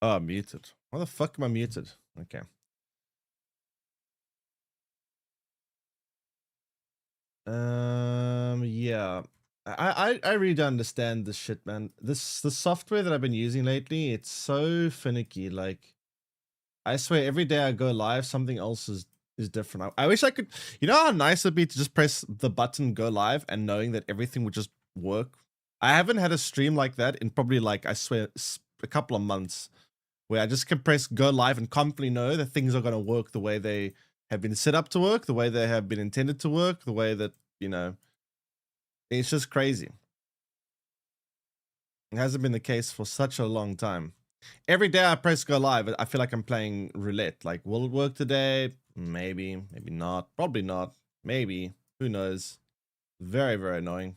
Oh, muted. Why the fuck am I muted? Okay. Yeah. I really don't understand this shit, man. The software that I've been using lately, it's so finicky. Like, I swear every day I go live, something else is different. I wish I could, you know how nice it'd be to just press the button go live and knowing that everything would just work. I haven't had a stream like that in probably like, I swear, a couple of months, where I just can press go live and confidently know that things are going to work the way they have been set up to work, the way they have been intended to work, the way that, you know, it's just crazy. It hasn't been the case for such a long time. Every day I press go live, I feel like I'm playing roulette. Like, will it work today? Maybe, maybe not. Probably not. Maybe. Who knows? Very, very annoying.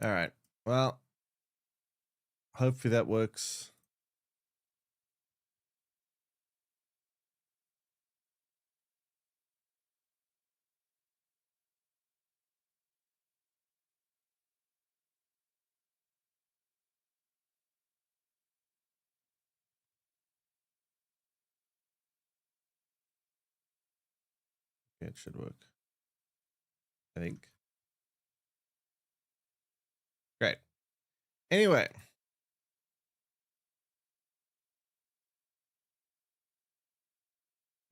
All right. Well, hopefully that works. Okay, it should work, I think. Great. Anyway.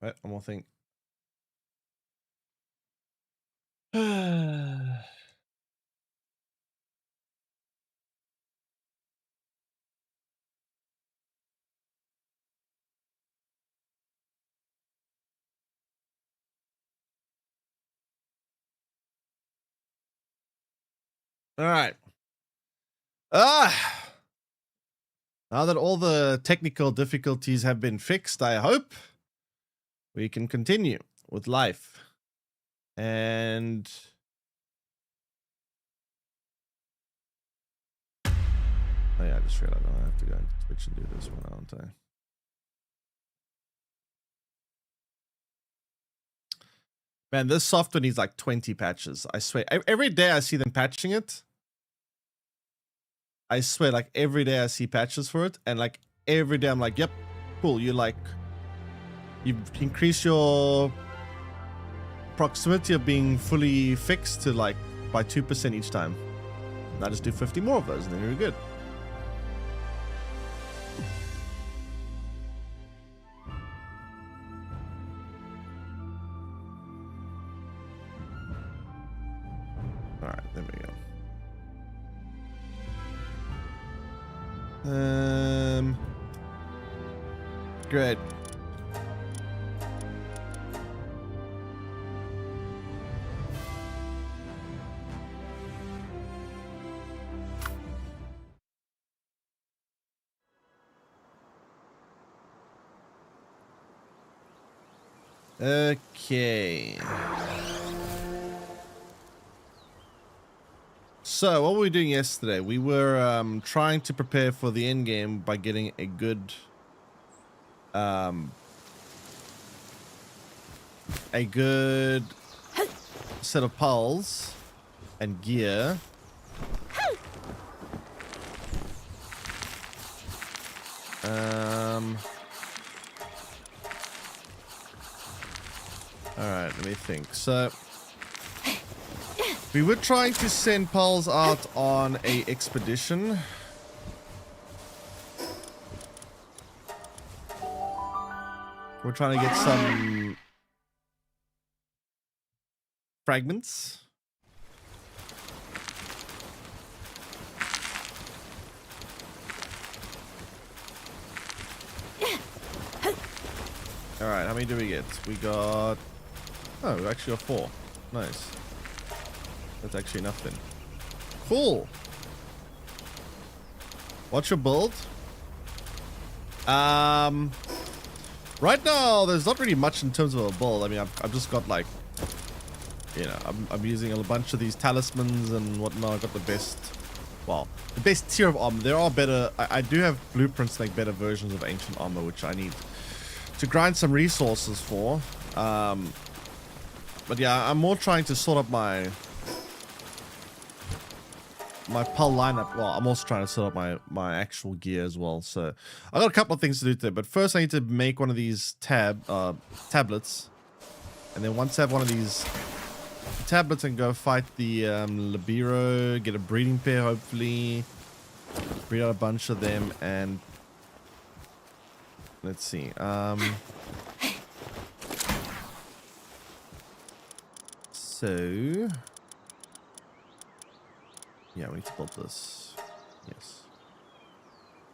Right, one more thing. All right. Now that all the technical difficulties have been fixed, I hope we can continue with life. And oh yeah, I just realized I have to go into Twitch and do this one, aren't I? Man, this software needs like 20 patches. I swear. Every day I see them patching it. I swear, like every day I see patches for it, and like every day I'm like, yep, cool. You've increased your proximity of being fully fixed to like by 2% each time. Now just do 50 more of those, and then you're good. All right, there we go. Great. Okay. So, what were we doing yesterday? We were trying to prepare for the end game by getting a good set of pulls and gear. All right, let me think. So we were trying to send pulls out on a expedition. We're trying to get some fragments. All right, how many do we get? We got... Oh, we actually got 4. Nice. That's actually enough then. Cool. What's your build? Right now, there's not really much in terms of a build. I mean, I've just got like, you know, I'm using a bunch of these talismans and whatnot. I got the best, well, the best tier of armor. There are better. I do have blueprints, like better versions of ancient armor, which I need grind some resources for. But yeah, I'm more trying to sort up my Pal lineup. Well, I'm also trying to sort up my actual gear as well. So I got a couple of things to do today. But first, I need to make one of these tablets, and then once I have one of these tablets, I can go fight the Libero, get a breeding pair, hopefully breed out a bunch of them, and let's see. So yeah, we need to build this. Yes,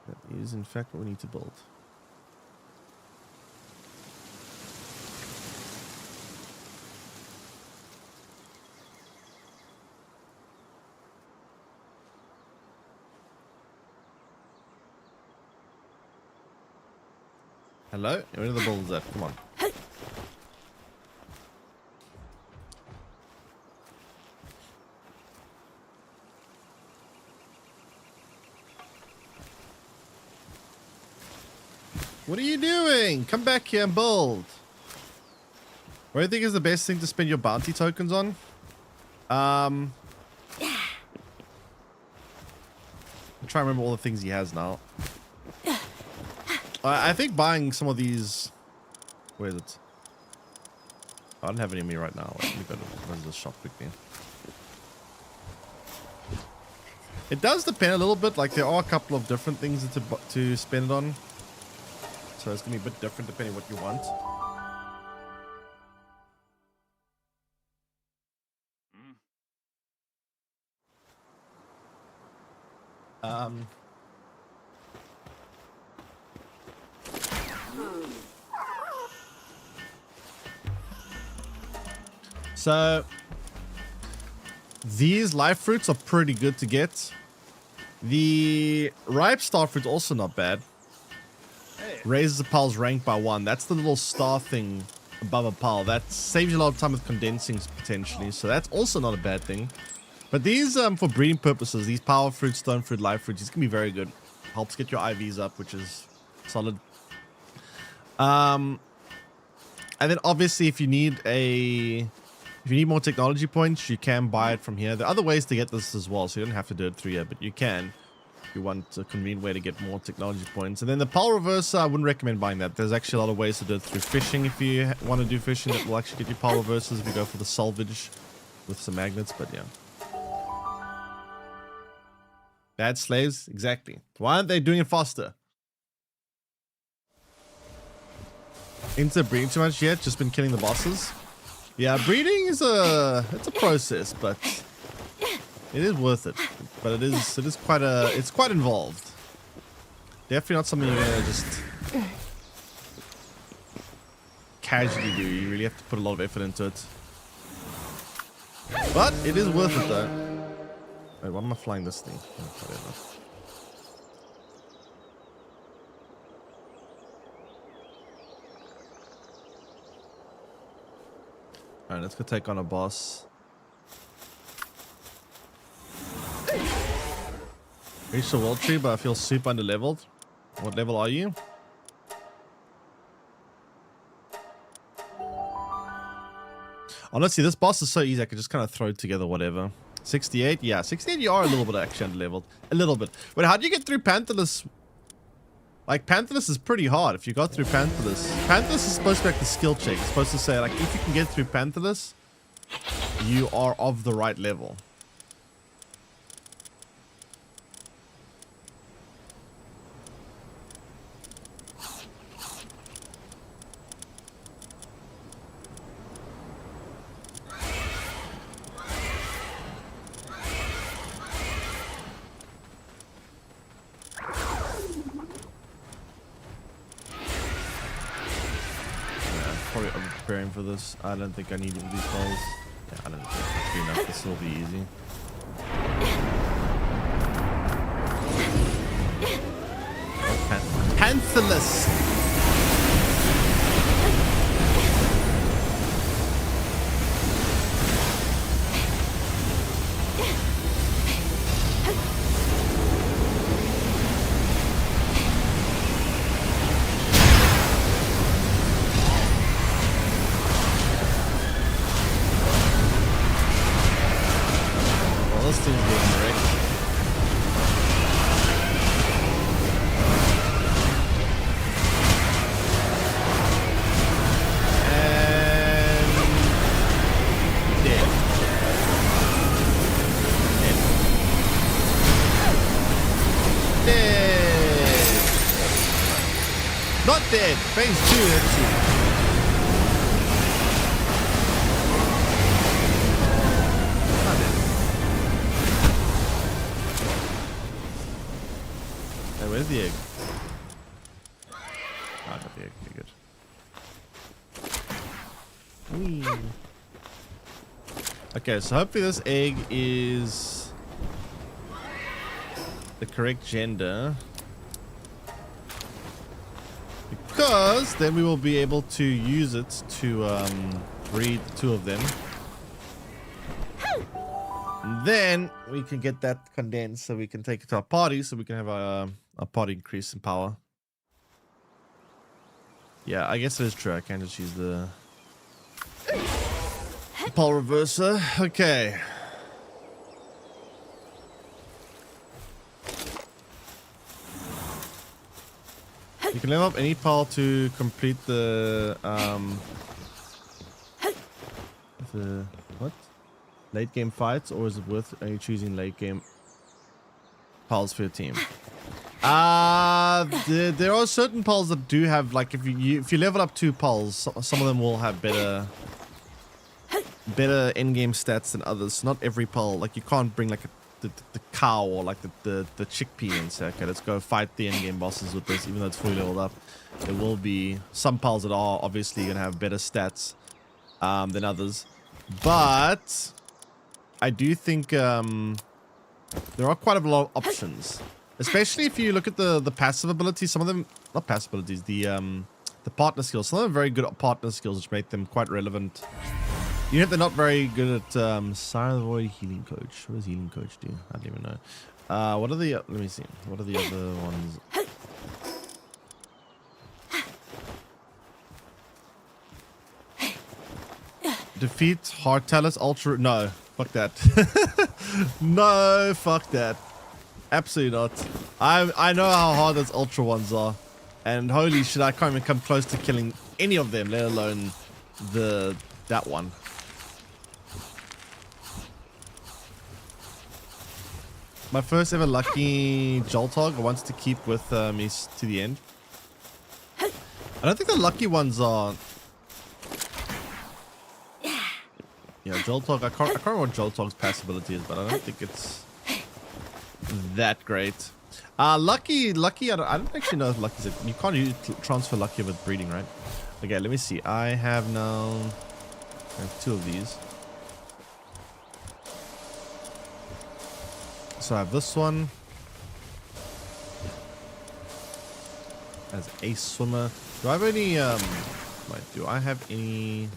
that is in fact what we need to build. Hello? Where are the builders at? Come on. What are you doing? Come back here and build. What do you think is the best thing to spend your bounty tokens on? I'm trying to remember all the things he has now. I think buying some of these... Where is it? I don't have any of me right now. Let me go to the shop quickly. It does depend a little bit. Like, there are a couple of different things to spend it on. So it's going to be a bit different depending what you want. So these live fruits are pretty good to get. The ripe star fruit also not bad. Raises a pal's rank by 1. That's the little star thing above a pal. That saves you a lot of time with condensing potentially. So that's also not a bad thing. But these, for breeding purposes, these power fruits, stone fruit, live fruits, these can be very good. Helps get your IVs up, which is solid. And then obviously if you need more technology points, you can buy it from here. There are other ways to get this as well, so you don't have to do it through here, but you can. If you want a convenient way to get more technology points. And then the Pal Reverser, I wouldn't recommend buying that. There's actually a lot of ways to do it through fishing if you want to do fishing. That will actually get you Pal Reversers if you go for the salvage with some magnets, but yeah. Bad slaves? Exactly. Why aren't they doing it faster? Into breeding too much yet? Just been killing the bosses? Yeah, breeding is it's a process, but it is worth it. But it's quite involved. Definitely not something you're gonna just casually do. You really have to put a lot of effort into it. But it is worth it though. Wait, why am I flying this thing? Oh, whatever. Alright, let's go take on a boss. Reach the world tree, but I feel super under-leveled. What level are you? Honestly, this boss is so easy. I could just kind of throw together whatever. 68? Yeah, 68 you are a little bit actually under-leveled. A little bit. Wait, how do you get through Panthalus? Like, Panthalus is pretty hard if you got through Panthalus. Panthalus is supposed to be like the skill check. It's supposed to say, like, if you can get through Panthalus, you are of the right level. Probably over preparing for this. I don't think I need all these balls. Yeah, I don't think that's good enough. This will be easy. Oh, Panthalus! Dead. Not dead. Phase 2, let's see. Not dead. Hey, where's the egg? Oh, I got the egg. Okay, good. Whee. Okay, so hopefully this egg is the correct gender. Because then we will be able to use it to breed the two of them. And then we can get that condensed so we can take it to our party so we can have a party increase in power. Yeah, I guess it is true. I can just use the pole reverser. Okay. You can level up any pal to complete the what? Late game fights, or is it worth only choosing late game pals for your team? There are certain pals that do have, like, if you level up 2 pals, some of them will have better in-game stats than others. Not every pal, like you can't bring like the cow or like the chickpea and say, okay, let's go fight the in-game bosses with this, even though it's fully leveled up. There will be some pals that are obviously gonna have better stats than others, but I do think there are quite a lot of options, especially if you look at the passive abilities. Some of them, not passive abilities, the partner skills. Some of them are very good at partner skills, which make them quite relevant. You know, they're not very good at Sire of the Void Healing Coach. What does Healing Coach do? I don't even know. What are the... let me see. What are the other ones? Defeat Heartalis Ultra... No. Fuck that. No, fuck that. Absolutely not. I know how hard those Ultra ones are. And holy shit, I can't even come close to killing any of them, let alone that one. My first ever lucky Joltog I wanted to keep with me to the end. I don't think the lucky ones are... Yeah, Joltog, I can't remember what Joltog's passability is, but I don't think it's that great. Lucky, I don't actually know if Lucky's a... You can't transfer Lucky with breeding, right? Okay, let me see. I have 2 of these. So I have this one as a swimmer. Do I have any wait, do I have any...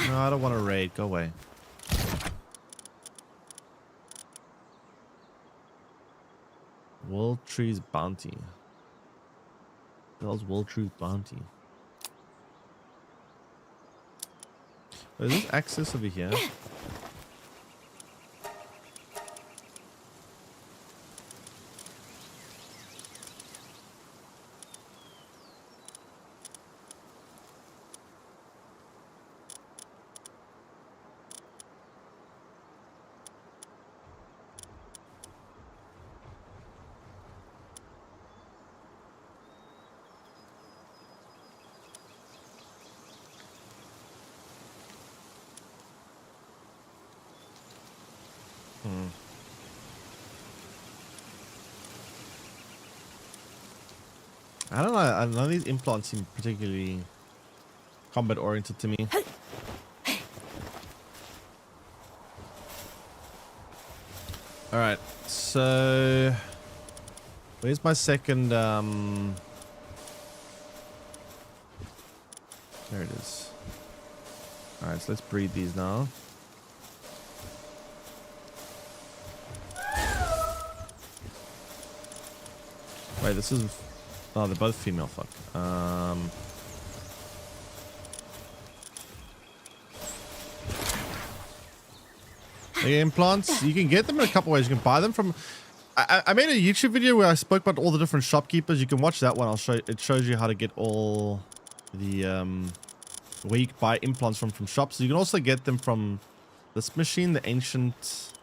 No, I don't want to raid. Go away. World Tree's Bounty. What else? World Tree's Bounty. Wait, is this access over here? I don't know. None of these implants seem particularly combat oriented to me. All right, so where's my second? There it is. All right, so let's breed these now. Wait, this is... Oh, they're both female, fuck. The implants, you can get them in a couple ways. You can buy them from... I made a YouTube video where I spoke about all the different shopkeepers. You can watch that one. It shows you how to get all the... where you can buy implants from shops. You can also get them from this machine, the ancient...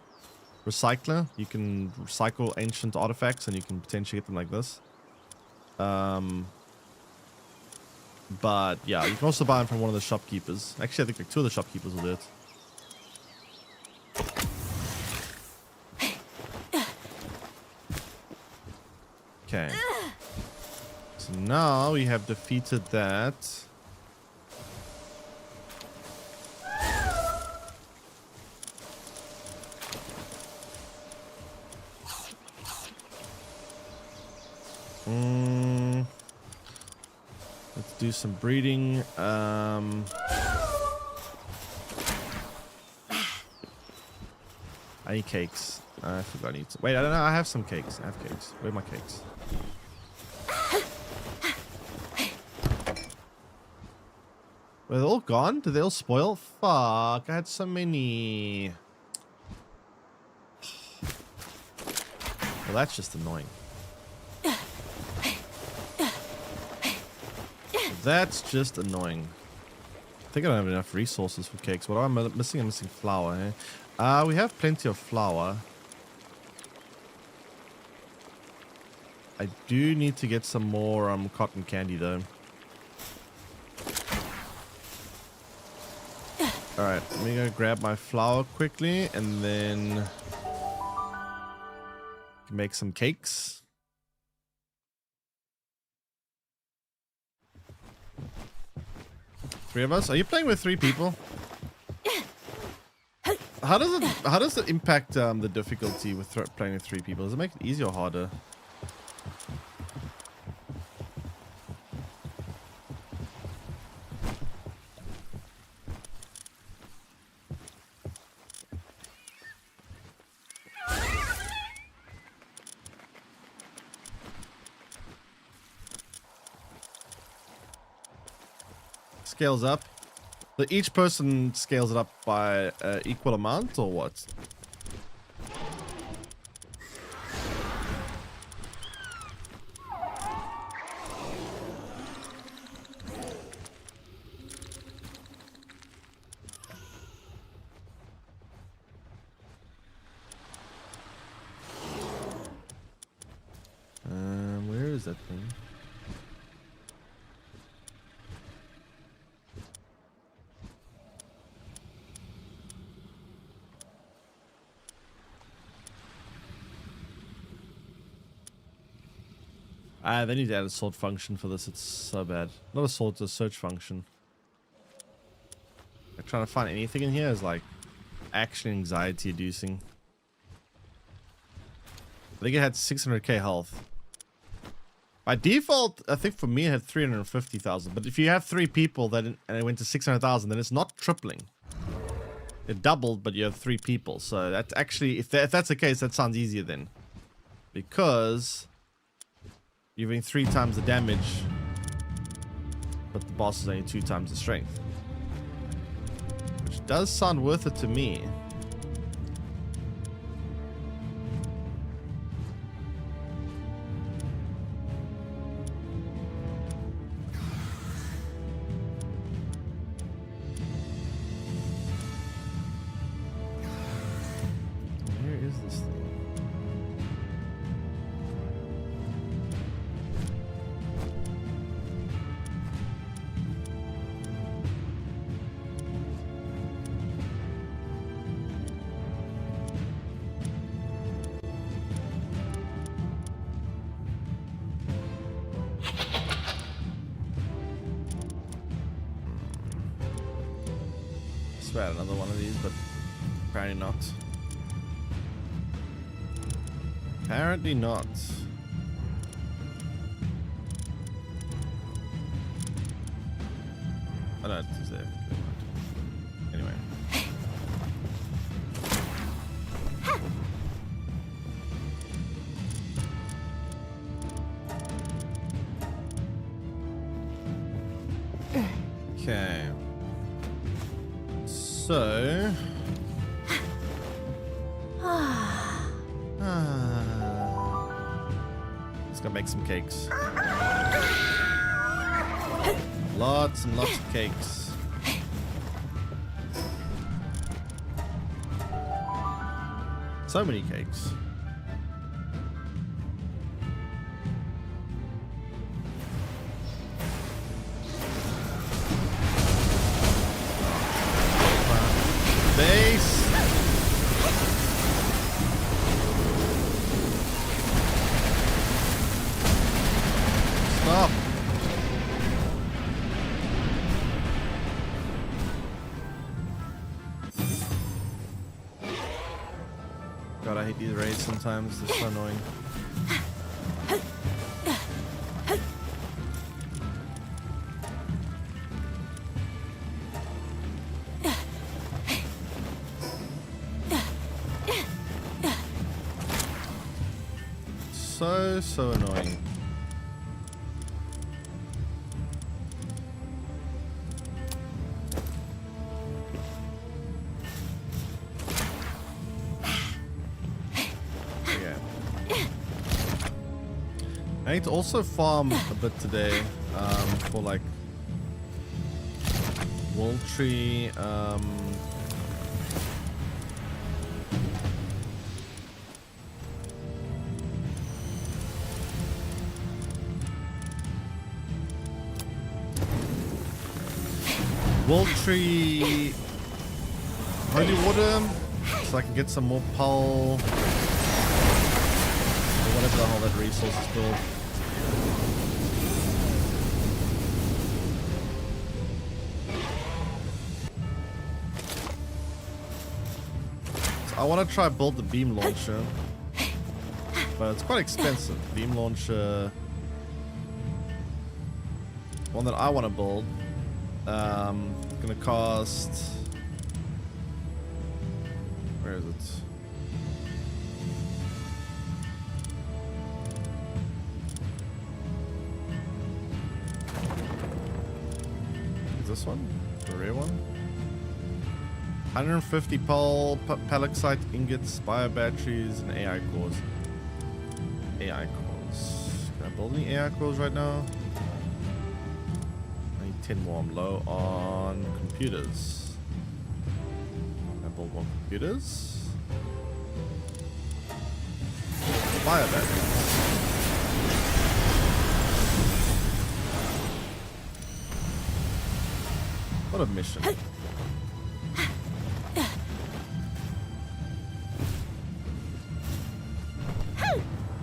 recycler. You can recycle ancient artifacts and you can potentially get them like this. But yeah, you can also buy them from one of the shopkeepers. Actually, I think like 2 of the shopkeepers will do it. Okay. So now we have defeated that. Let's do some breeding. I need cakes. I forgot I need to. Wait, I don't know. I have some cakes. I have cakes. Where are my cakes? Were they all gone? Did they all spoil? Fuck, I had so many. Well, that's just annoying. That's just annoying. I think I don't have enough resources for cakes. What am I missing? I'm missing flour. Eh? We have plenty of flour. I do need to get some more cotton candy though. Alright, let me go grab my flour quickly and then make some cakes. Three of us? Are you playing with 3 people? How does it impact the difficulty with playing with 3 people? Does it make it easier or harder? Scales up. So each person scales it up by equal amount or what? Where is that thing? They need to add a sort function for this. It's so bad. Not a sort, a search function. Like trying to find anything in here is like actually anxiety inducing. I think it had 600k health. By default, I think for me it had 350,000. But if you have 3 people and it went to 600,000, then it's not tripling. It doubled, but you have 3 people. So that's actually, if that's the case, that sounds easier then. Because you're doing 3 times the damage, but the boss is only 2 times the strength. Which does sound worth it to me. Where is this thing? Swear another one of these, but apparently not. Apparently not. Oh no, it's there. Anyway. Okay. So let's go make some cakes. Lots and lots of cakes. So many cakes. Base. Stop. God, I hate these raids sometimes. They're so annoying. So annoying. Okay. I need to also farm a bit today for like wool tree. Wool tree, holy water, so I can get some more pole, or whatever the hell that resource is called. So I want to try build the beam launcher, but it's quite expensive. Beam launcher, one that I want to build. Gonna cost. Where is it? Is this one? The rare one? 150 pole, palaxite ingots, bio batteries, and AI cores. AI cores. Can I build any AI cores right now? 10 more. I'm low on computers. Can I build more computers? Bio batteries. What a mission.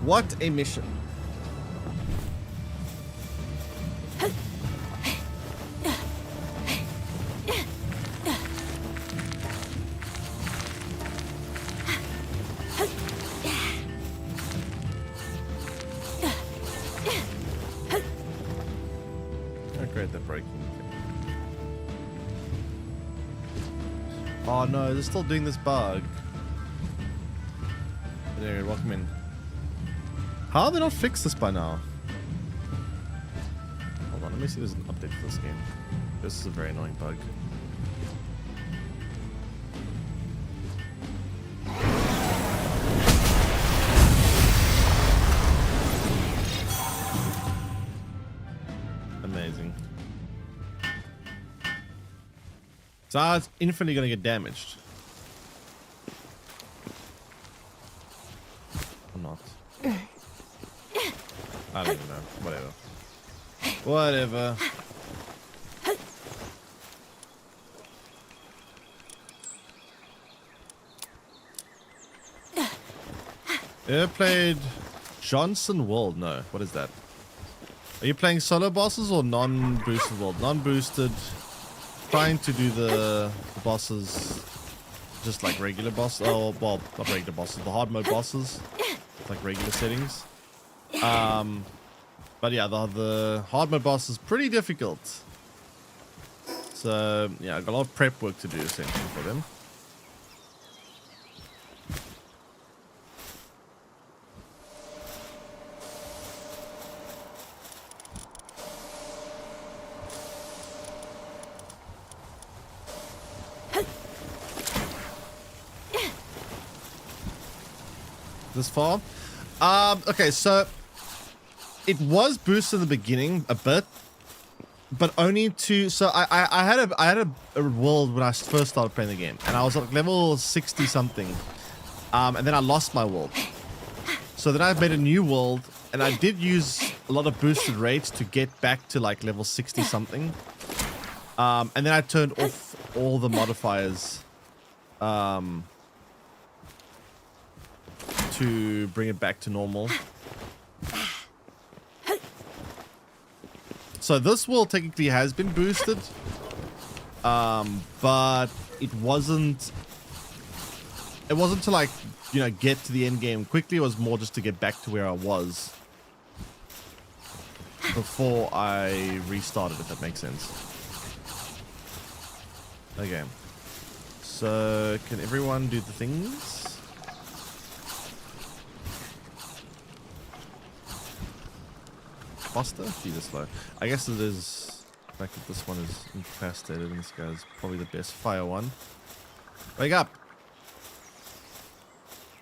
What a mission. Oh no, they're still doing this bug. There, welcome in. How have they not fixed this by now? Hold on, let me see if there's an update for this game. This is a very annoying bug. Amazing. So it's infinitely gonna get damaged. Or not. I don't even know. Whatever. Whatever. Ever played Johnson World? No. What is that? Are you playing solo bosses or non-boosted world? Non-boosted. Trying to do the bosses just like regular bosses. Oh, well, not regular bosses. The hard mode bosses. Like regular settings. But yeah, the hard mode boss is pretty difficult. So yeah, I've got a lot of prep work to do essentially for them. This far? Okay, so it was boosted in the beginning a bit, but only to so I had a world when I first started playing the game, and I was like level 60 something, And then I lost my world. So then I made a new world, and I did use a lot of boosted rates to get back to like level 60 something. And then I turned off all the modifiers to bring it back to normal. So this world technically has been boosted, but it wasn't to like, you know, get to the end game quickly. It was more just to get back to where I was before I restarted, if that makes sense. Okay. So can everyone do the things? Faster? Jesus, slow. I guess it is. The fact that this one is incapacitated and this guy's probably the best fire one. Wake up!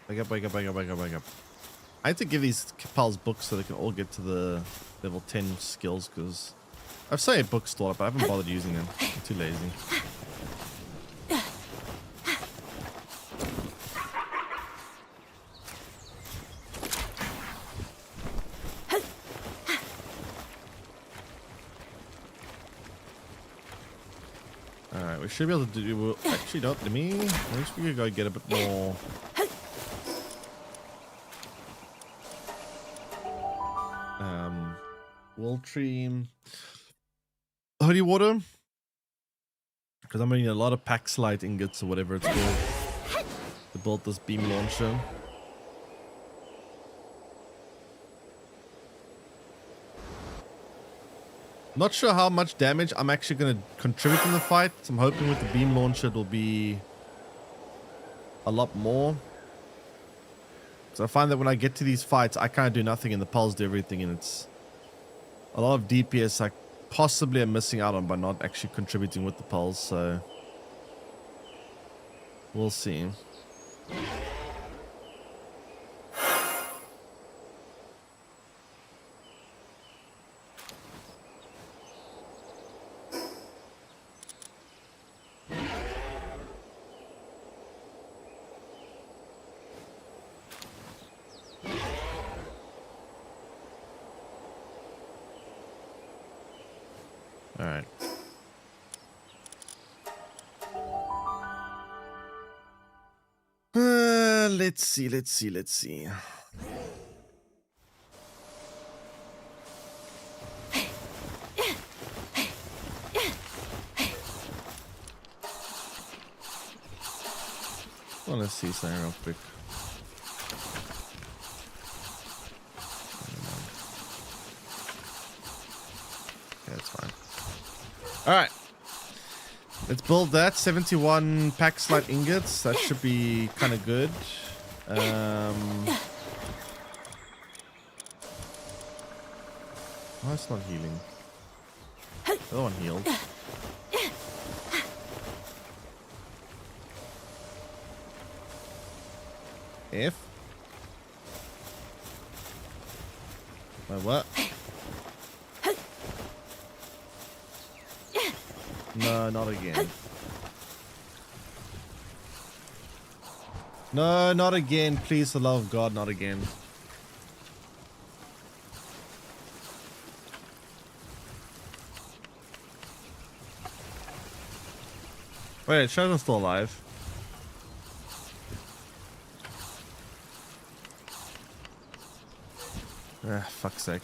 Wake up, wake up, wake up, wake up, wake up. I had to give these pals books so they can all get to the level 10 skills, because I've say books stored up, but I haven't bothered using them. I'm too lazy. Alright, we should be able to do... Actually, don't. Let me... I wish we could go get a bit more... Wall tree... Holy water. Because I'm going to need a lot of pack slide ingots or whatever it's called to build this beam launcher. Not sure how much damage I'm actually going to contribute in the fight. I'm hoping with the beam launcher it'll be a lot more. So I find that when I get to these fights, I can't do nothing and the pulse do everything, and it's a lot of DPS I possibly am missing out on by not actually contributing with the pulse, so we'll see. All right. Let's see. I want to see something real quick. Yeah, it's fine. All right. Let's build that. 71 pack slide ingots. That should be kind of good. Oh, it's not healing. The other one healed. F. Wait, what? No, not again. No, not again. Please, for the love of God, not again. Wait, Shadow's still alive. Ah, fuck's sake.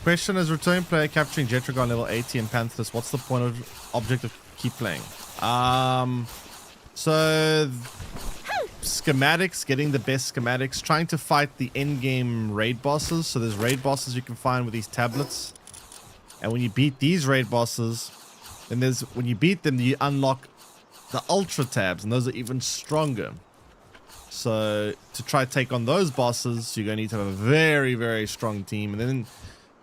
Question: is return player capturing Jetragon level 80 and Pantherus? What's the point of objective keep playing? So schematics, getting the best schematics, trying to fight the end game raid bosses. So there's raid bosses you can find with these tablets, and when you beat these raid bosses, then when you beat them, you unlock the ultra tabs, and those are even stronger. So to try to take on those bosses, you're going to need to have a very, very strong team. And then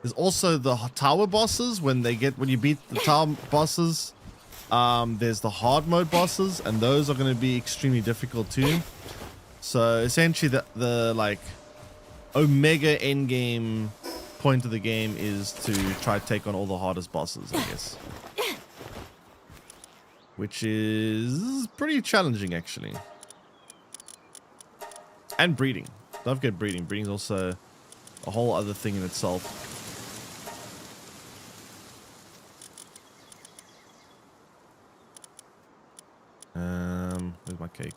there's also the tower bosses. When you beat the tower bosses, there's the hard mode bosses, and those are going to be extremely difficult too. So essentially the like omega end game point of the game is to try to take on all the hardest bosses, I guess. Which is pretty challenging, actually. And breeding. Don't forget breeding. Breeding's also a whole other thing in itself. Where's my cake?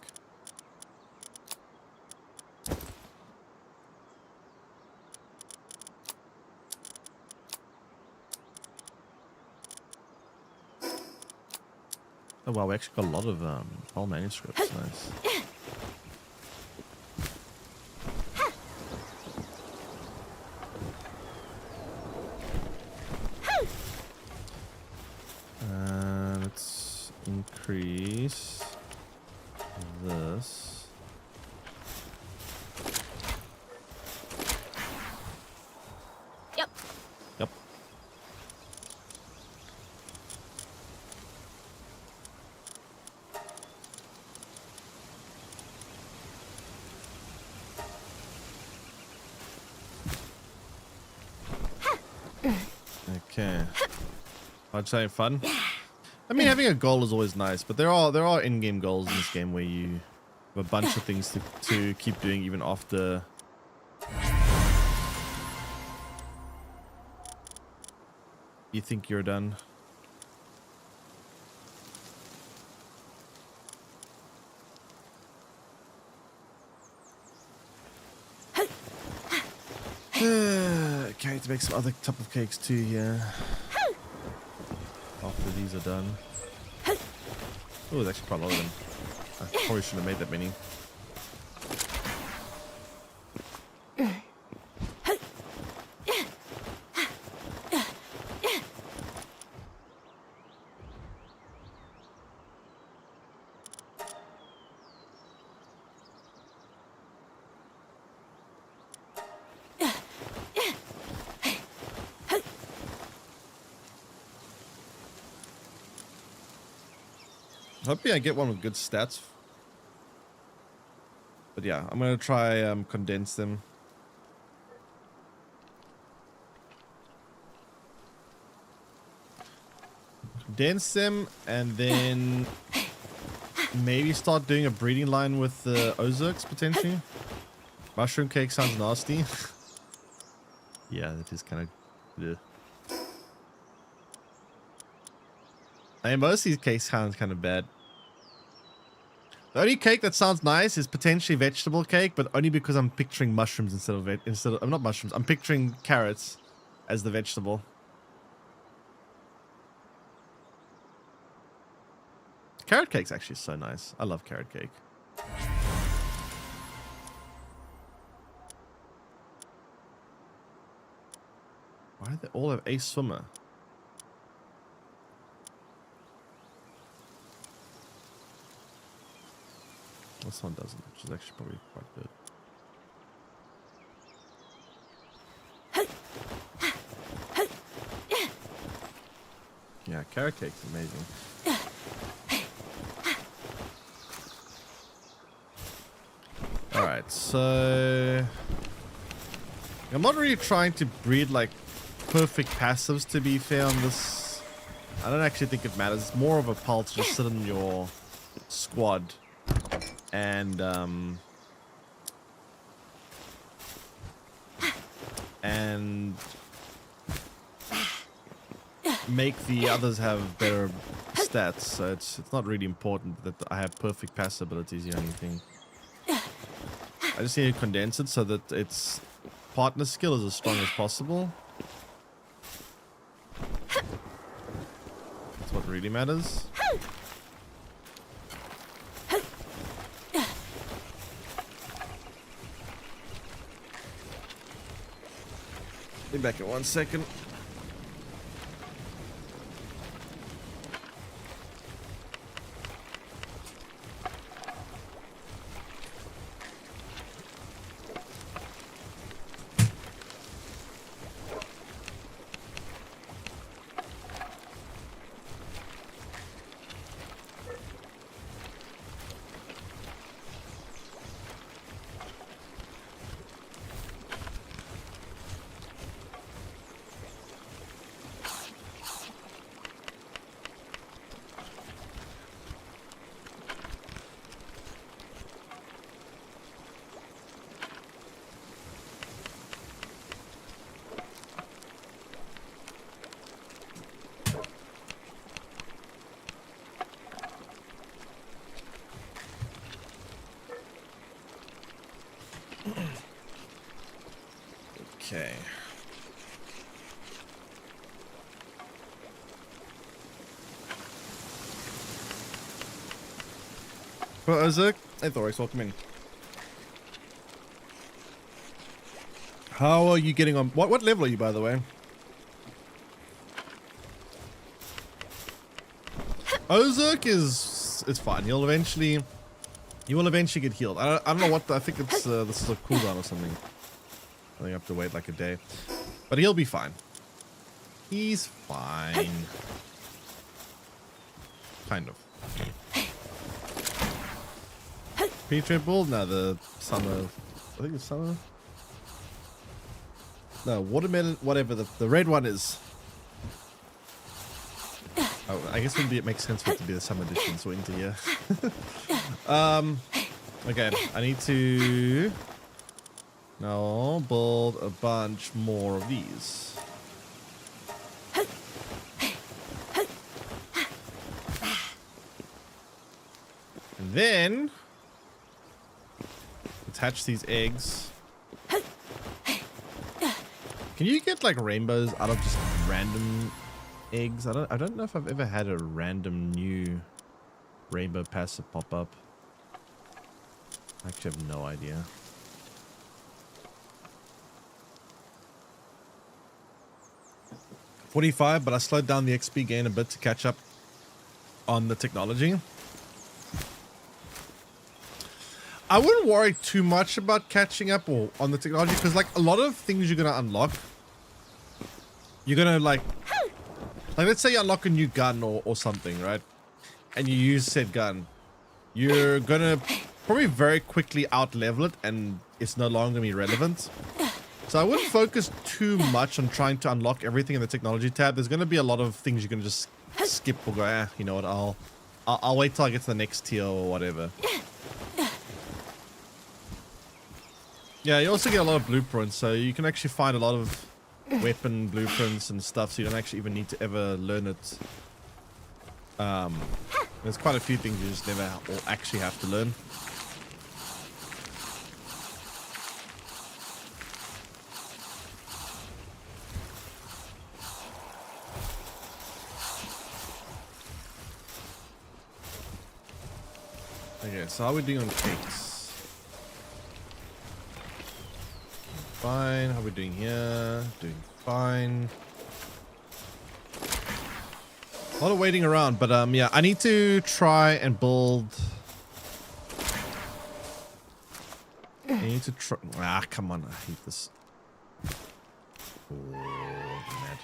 Oh wow, we actually got a lot of old manuscripts. Nice. Let's increase this. Yep. Yep. Okay. I'd say fun. I mean, having a goal is always nice, but there are in-game goals in this game where you have a bunch of things to keep doing even after. You think you're done. Okay, to make some other type of cakes too here. After these are done. Oh, there's actually quite a lot of them. I probably shouldn't have made that many. Hopefully I get one with good stats. But yeah, I'm going to try condense them. Condense them and then maybe start doing a breeding line with the Ozarks potentially. Mushroom cake sounds nasty. Yeah, that is kind of... I mean, most of these cakes sound kind of bad. The only cake that sounds nice is potentially vegetable cake, but only because I'm picturing mushrooms instead of not mushrooms. I'm picturing carrots as the vegetable. Carrot cake's actually so nice. I love carrot cake. Why do they all have a swimmer? This one doesn't, which is actually probably quite good. Yeah, carrot cake's amazing. Alright, so... I'm not really trying to breed like perfect passives, to be fair, on this. I don't actually think it matters. It's more of a pulse to just sit in your squad and make the others have better stats. So it's not really important that I have perfect pass abilities or anything. I just need to condense it so that its partner skill is as strong as possible. That's what really matters. Be back in 1 second. Okay. Well, Isaac, hey Thoris, welcome in. How are you getting on? What level are you, by the way? Ozark is fine. You will eventually get healed. I don't know what I think it's this is a cooldown or something. I think I have to wait like a day, but he'll be fine. He's fine, kind of. Pre-trip build? No, the summer. I think it's summer. No, watermelon. Whatever the red one is. Oh, I guess it makes sense for it to be the summer edition, so into here. Okay, I need to now build a bunch more of these. And then attach these eggs. Can you get like rainbows out of just random eggs? I don't know if I've ever had a random new rainbow passive pop up. I actually have no idea. $45, but I slowed down the XP gain a bit to catch up on the technology. I wouldn't worry too much about catching up or on the technology, because like a lot of things you're gonna unlock, you're gonna like let's say you unlock a new gun or something, right? And you use said gun, you're gonna probably very quickly out level it and it's no longer gonna be relevant. So I wouldn't focus too much on trying to unlock everything in the technology tab. There's gonna be a lot of things you're gonna just skip or go, you know what, I'll wait till I get to the next tier or whatever. Yeah, you also get a lot of blueprints, so you can actually find a lot of weapon blueprints and stuff, so you don't actually even need to ever learn it. There's quite a few things you just never will actually have to learn. Okay, so how are we doing on cakes? Fine. How are we doing here? Doing fine. A lot of waiting around, but yeah, I need to try and build. I need to try. Ah, come on! I hate this. Oh, mad.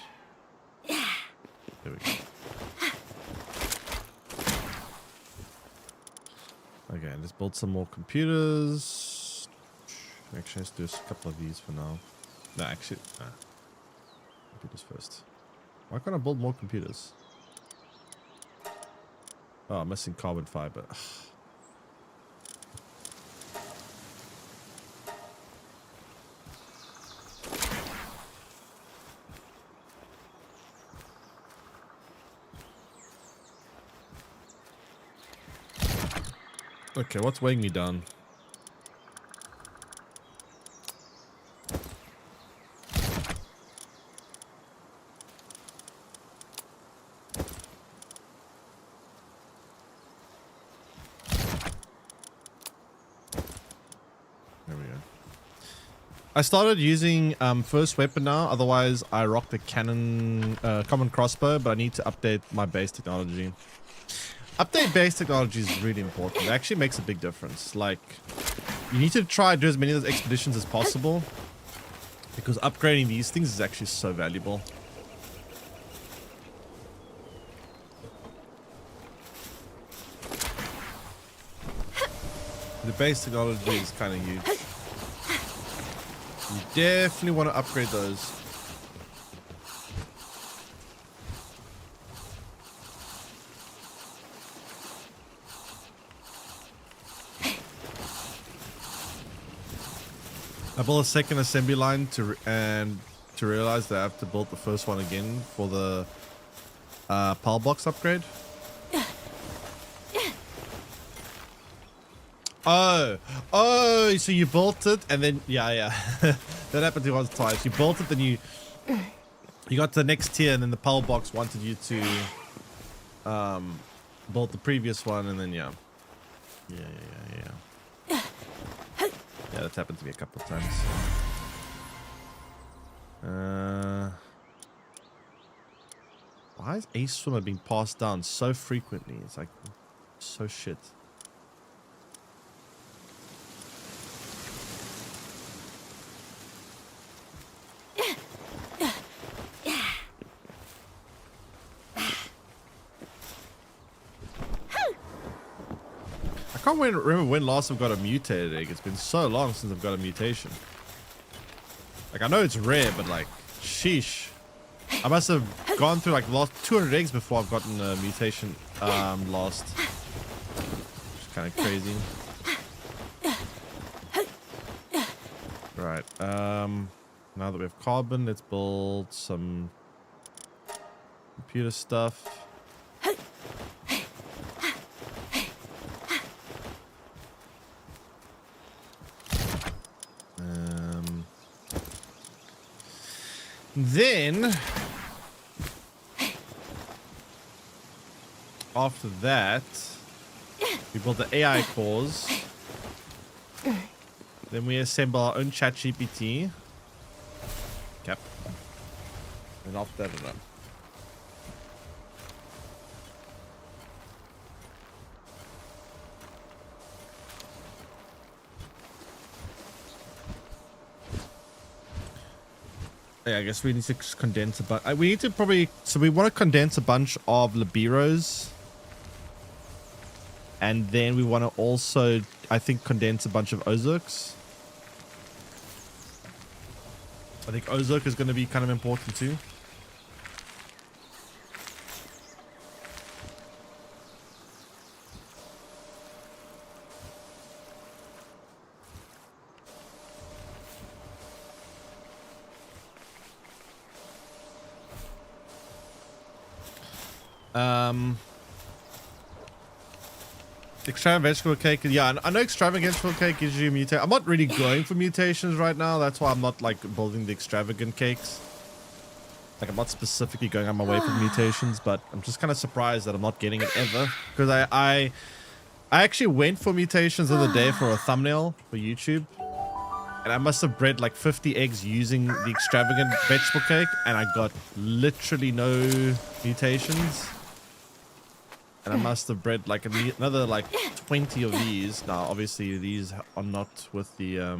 There we go. Okay, let's build some more computers. Actually, let's do a couple of these for now. No, actually, computers first. Why can't I build more computers? Oh, I'm missing carbon fiber. Okay, what's weighing me down? I started using first weapon now, otherwise I rock the cannon common crossbow, but I need to update my base technology. Update base technology is really important. It actually makes a big difference. Like, you need to try to do as many of those expeditions as possible, because upgrading these things is actually so valuable. The base technology is kind of huge. You definitely want to upgrade those. I built a second assembly line to realize that I have to build the first one again for the PAL box upgrade. Oh, so you built it and then, yeah. That happened to once twice. You built it, then you got to the next tier, and then the Pal box wanted you to build the previous one, and then yeah. Yeah, that's happened to me a couple of times. Why is Ace Swimmer being passed down so frequently? It's like so shit. I can't remember when last I've got a mutated egg. It's been so long since I've got a mutation. Like, I know it's rare, but like, sheesh. I must have gone through like the last 200 eggs before I've gotten a mutation lost. Which is kind of crazy. Right. Now that we have carbon, let's build some computer stuff. Then, after that, we build the AI cores. Then we assemble our own chat GPT. Cap. And after that, run. Yeah, I guess we need to condense a bunch. We need to probably... So we want to condense a bunch of Liberos. And then we want to also, I think, condense a bunch of Ozarks. I think Ozark is going to be kind of important too. Extravagant vegetable cake. Yeah, I know extravagant vegetable cake gives you mutation. I'm not really going for mutations right now. That's why I'm not like building the extravagant cakes. Like, I'm not specifically going on my way for mutations, but I'm just kind of surprised that I'm not getting it ever. Because I actually went for mutations the other day for a thumbnail for YouTube. And I must have bred like 50 eggs using the extravagant vegetable cake, and I got literally no mutations. And I must have bred like another like 20 of these. Now, obviously, these are not with the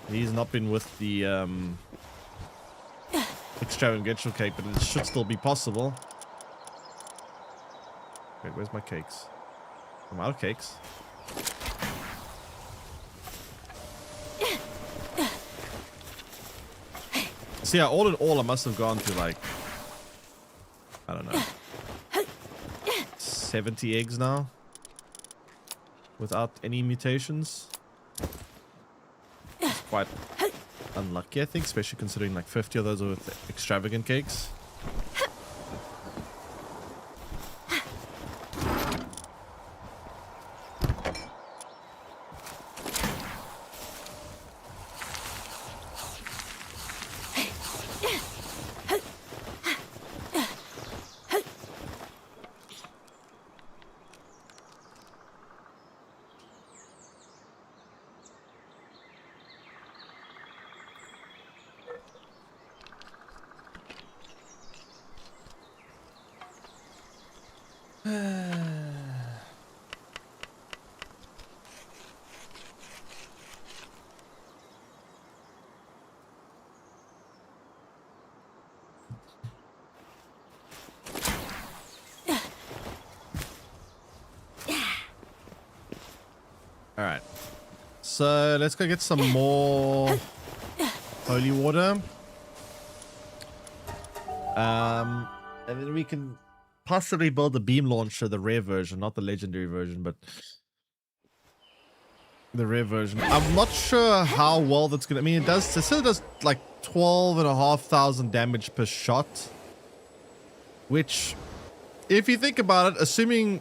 these not been with the extravagant vegetable cake, but it should still be possible. Wait, where's my cakes? I'm out of cakes. So yeah, all in all, I must have gone to like, I don't know, 70 eggs now without any mutations. It's quite unlucky, I think, especially considering like 50 of those are with extravagant cakes. Alright, so let's go get some more holy water. And then we can possibly build the beam launcher, the rare version, not the legendary version, but the rare version. I'm not sure how well that's gonna, I mean, it still does like 12,500 damage per shot, which, if you think about it, assuming,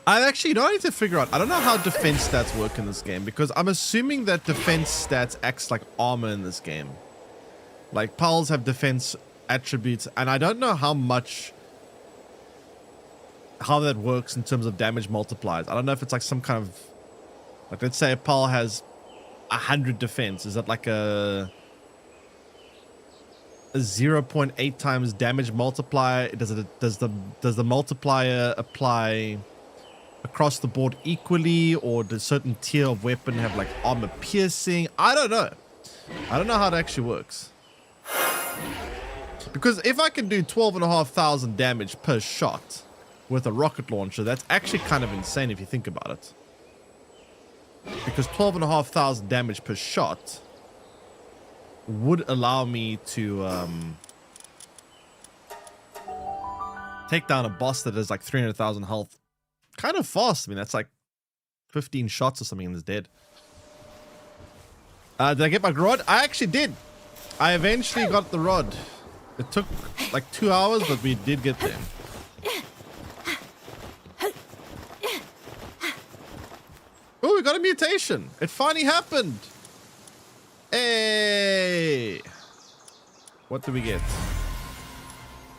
I actually don't need to figure out. I don't know how defense stats work in this game because I'm assuming that defense stats acts like armor in this game. Like Pals have defense attributes, and I don't know how that works in terms of damage multipliers. I don't know if it's like some kind of, like, let's say a Pal has 100 defense. Is that like a 0.8 times damage multiplier? Does the multiplier apply across the board equally, or does certain tier of weapon have like armor piercing? I don't know. I don't know how it actually works. Because if I can do 12,500 damage per shot with a rocket launcher, that's actually kind of insane if you think about it. Because 12,500 damage per shot would allow me to take down a boss that has like 300,000 health kind of fast. I mean, that's like 15 shots or something and it's dead. Did I get my rod? I actually did. I eventually got the rod. It took like 2 hours, but we did get there. Oh, we got a mutation. It finally happened. Hey. What do we get?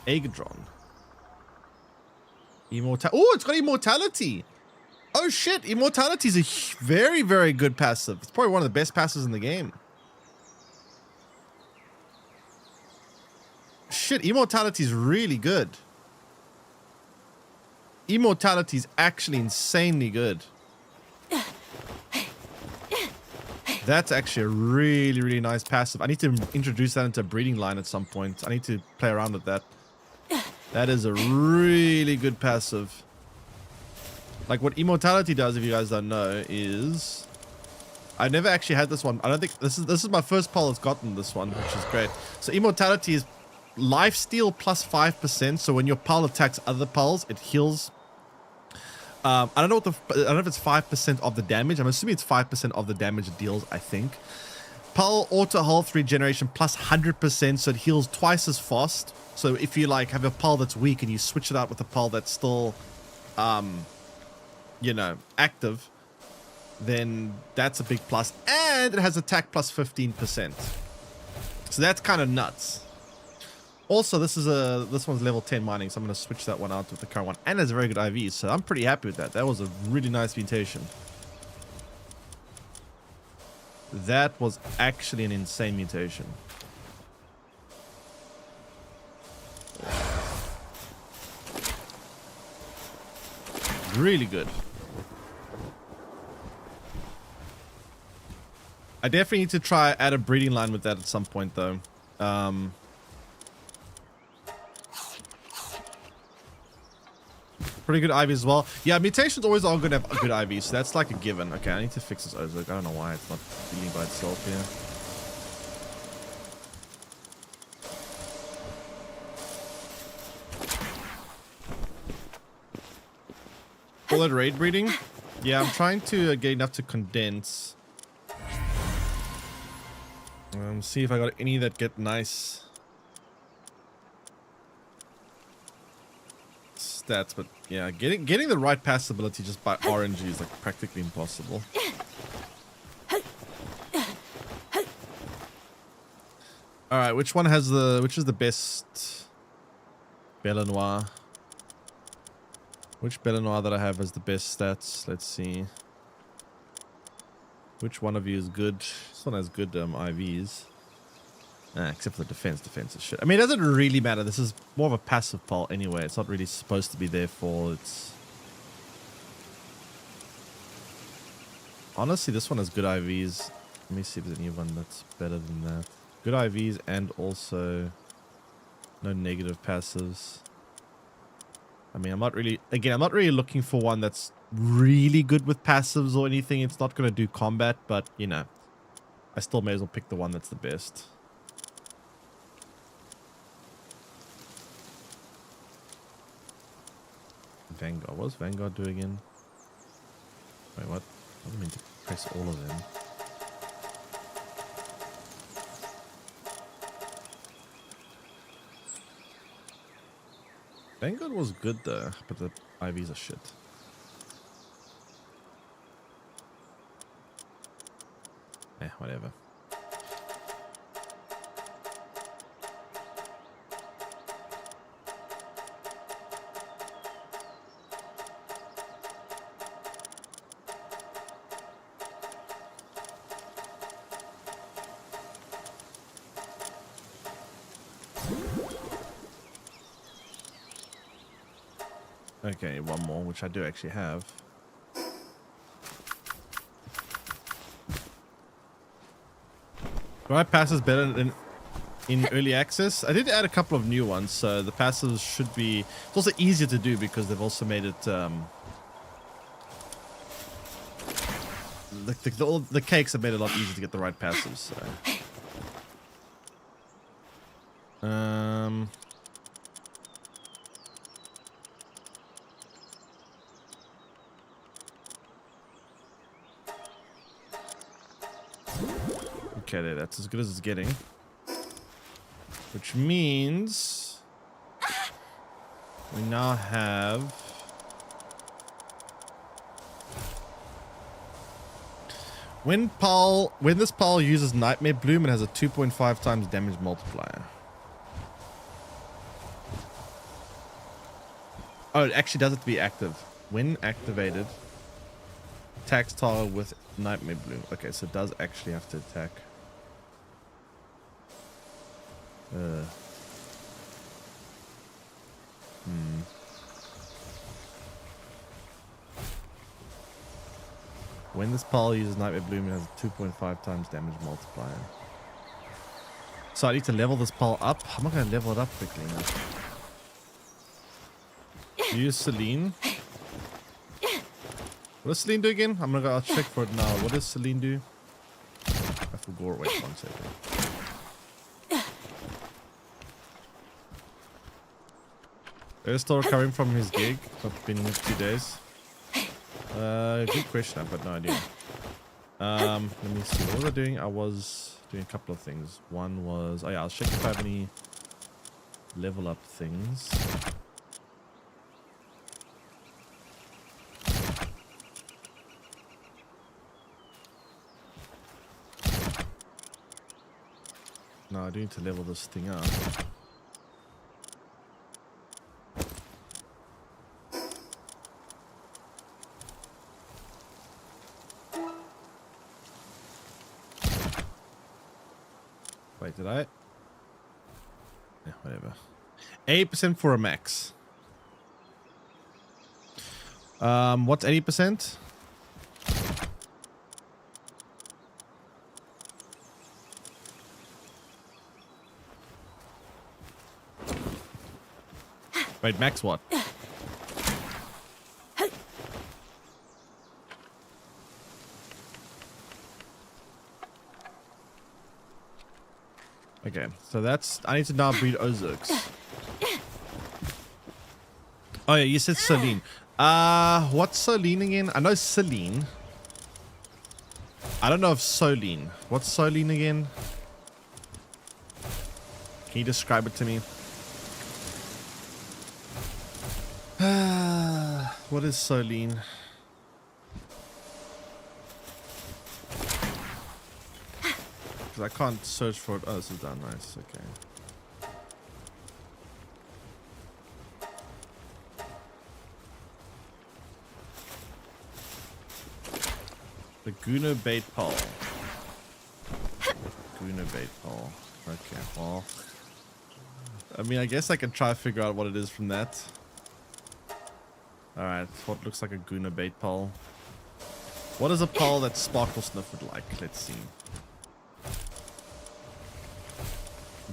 Agadron. Oh, it's got immortality. Oh shit, immortality is a very, very good passive. It's probably one of the best passives in the game. Shit, immortality is really good. Immortality is actually insanely good. That's actually a really, really nice passive. I need to introduce that into a breeding line at some point. I need to play around with that. That is a really good passive. Like what immortality does, if you guys don't know, is I've never actually had this one. I don't think this is my first pal that's gotten this one, which is great. So immortality is lifesteal plus 5%. So when your pal attacks other pals, it heals. I don't know if it's 5% of the damage. I'm assuming it's 5% of the damage it deals, I think. Pal auto health regeneration plus 100%, so it heals twice as fast. So if you like have a pal that's weak and you switch it out with a pal that's still you know, active, then that's a big plus. And it has attack plus 15%. So that's kind of nuts. Also, this one's level 10 mining, so I'm going to switch that one out with the current one. And it's a very good IV, so I'm pretty happy with that. That was a really nice mutation. That was actually an insane mutation. Really good. I definitely need to try add a breeding line with that at some point, though. Pretty good IV as well. Yeah, mutations always are going to have a good IV, so that's like a given. Okay, I need to fix this Ozark. I don't know why it's not dealing by itself here. All that raid breeding? Yeah, I'm trying to get enough to condense. See if I got any that get nice stats, but yeah, getting the right pass ability just by RNG is like practically impossible. All right, which is the best Belle Noire? Which Belle Noire that I have has the best stats? Let's see. Which one of you is good? This one has good IVs. Except for the defense. Defense is shit. I mean, it doesn't really matter. This is more of a passive pal anyway. It's not really supposed to be there for its... Honestly, this one has good IVs. Let me see if there's any one that's better than that. Good IVs and also no negative passives. I mean, I'm not really looking for one that's really good with passives or anything. It's not going to do combat, but, you know, I still may as well pick the one that's the best. Vanguard. What does Vanguard do again? Wait, what? I didn't mean to press all of them. Vanguard was good though, but the IVs are shit. Whatever. Okay, one more, which I do actually have. Right pass is better than in early access. I did add a couple of new ones, so the passes should be. It's also easier to do because they've also made it. All the cakes have made it a lot easier to get the right passes. So. Okay, there, that's as good as it's getting. Which means we now have when this Pal uses Nightmare Bloom, it has a 2.5 times damage multiplier. Oh, it actually does it to be active. When activated, attacks target with Nightmare Bloom. Okay, so it does actually have to attack. When this Pal uses Nightmare Bloom, it has a 2.5 times damage multiplier. So I need to level this Pal up. I'm not going to level it up quickly now. Use Celine. What does Celine do again? I'll check for it now. What does Celine do? I forgot. Wait 1 second. Is still recovering from his gig. It's been 2 days. Good question. I've got no idea. Let me see. What was I doing? I was doing a couple of things. One was, oh yeah, I'll check if I have any level up things. No, I do need to level this thing up. Wait, did I? Yeah, whatever. 80% for a max. What's 80%? Wait, max what? Okay, so that's... I need to now breed Ozarks. Oh yeah, you said Celine. What's Celine again? I know Celine. I don't know if Soline. What's Soline again? Can you describe it to me? What is Soline? Because I can't search for it. Oh, this is done. Nice. Okay. The Guna Bait Pole. Guna Bait Pole. Okay, well. I mean, I guess I can try to figure out what it is from that. Alright, what looks like a Guna Bait Pole. What is a pole that Sparkle Sniff would like? Let's see.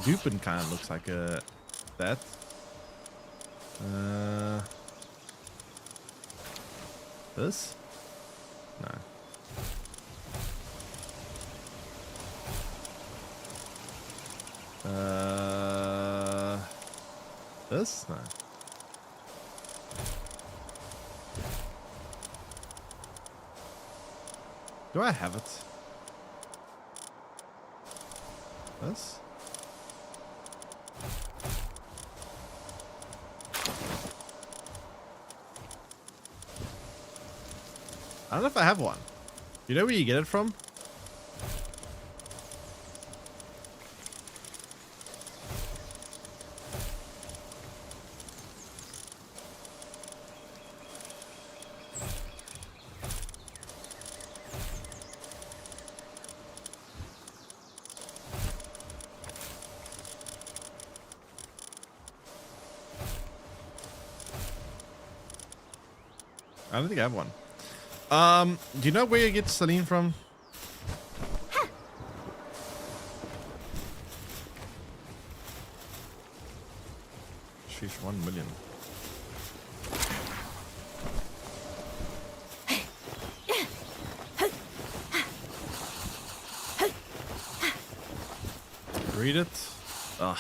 Dupin kind of looks like that. This? No. This? No. Do I have it? This? I don't know if I have one. You know where you get it from? I don't think I have one. Do you know where you get Celine from? Sheesh, 1 million. Read it. Ugh.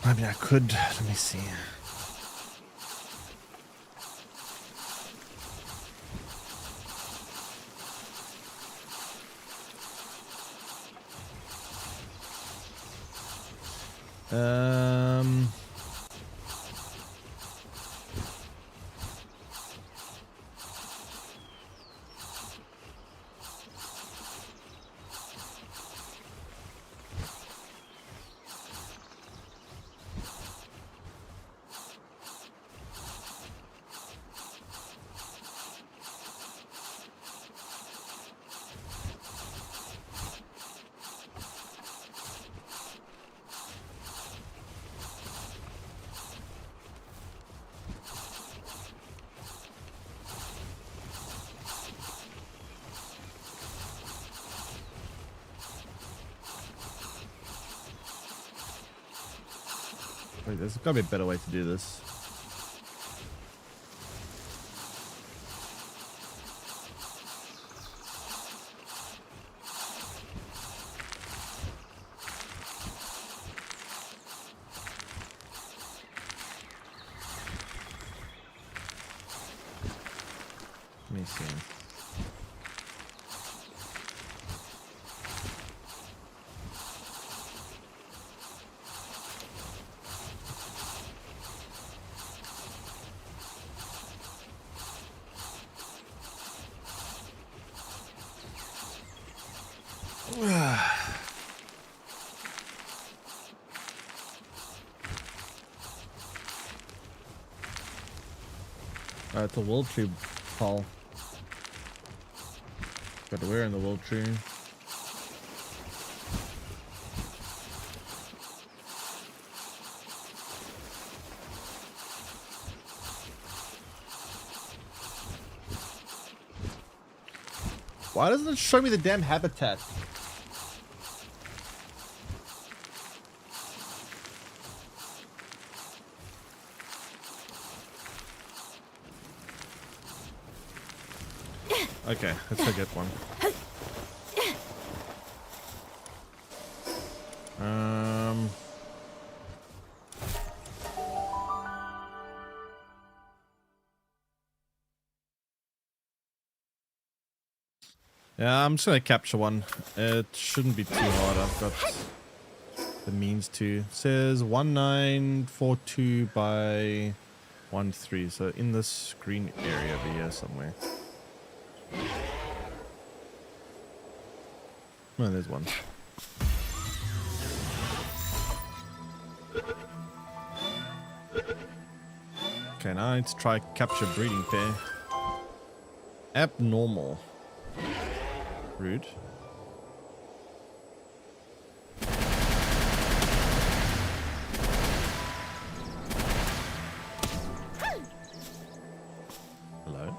I mean, I could. Let me see. Wait, there's gotta be a better way to do this. Let me see. It's a world tree, Paul. But we're in the world tree. Why doesn't it show me the damn habitat? Okay, let's go get one. Yeah, I'm just gonna capture one. It shouldn't be too hard. I've got the means to. It says 1942 by 13, so in this green area over here somewhere. Oh, there's one. Okay, now I need to try capture breeding pair. Abnormal. Rude. Hello.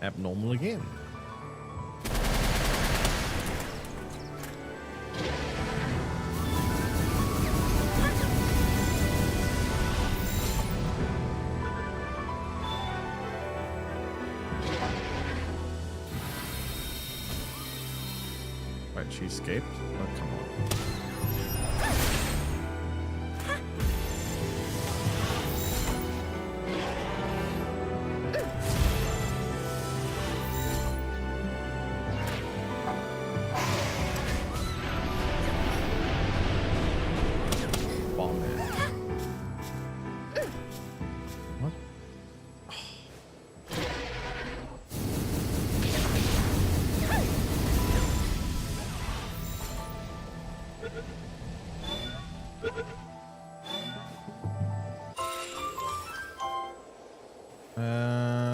Abnormal again. Wait, she escaped? Oh, come on. Bomb it. What?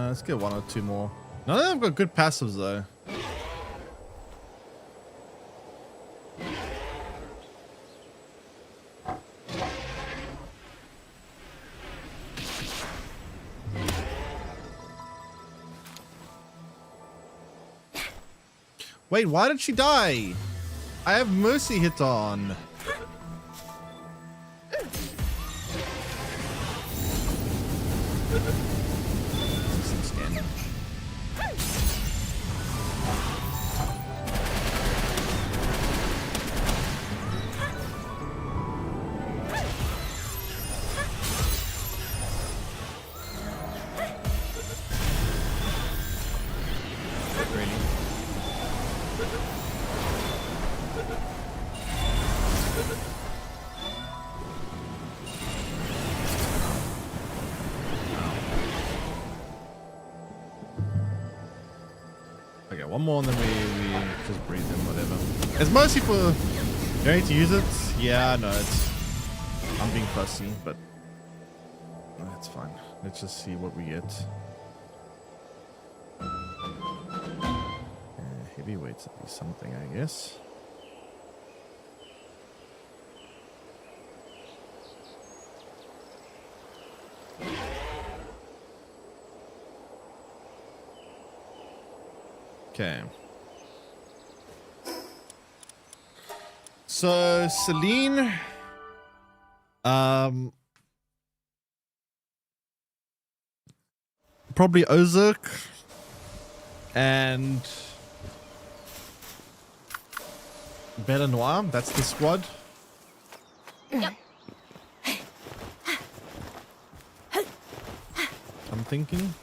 Let's get one or two more. None of them have got good passives though. Wait, why did she die? I have mercy hit on. Scan. Okay, one more and then we just breathe in whatever. It's mostly for going to use it. Yeah, no, it's I'm being fussy, but that's fine. Let's just see what we get. Heavyweights at least something, I guess. Okay. So Celine, probably Ozark and Bella Noir. That's the squad. Yep. I'm thinking.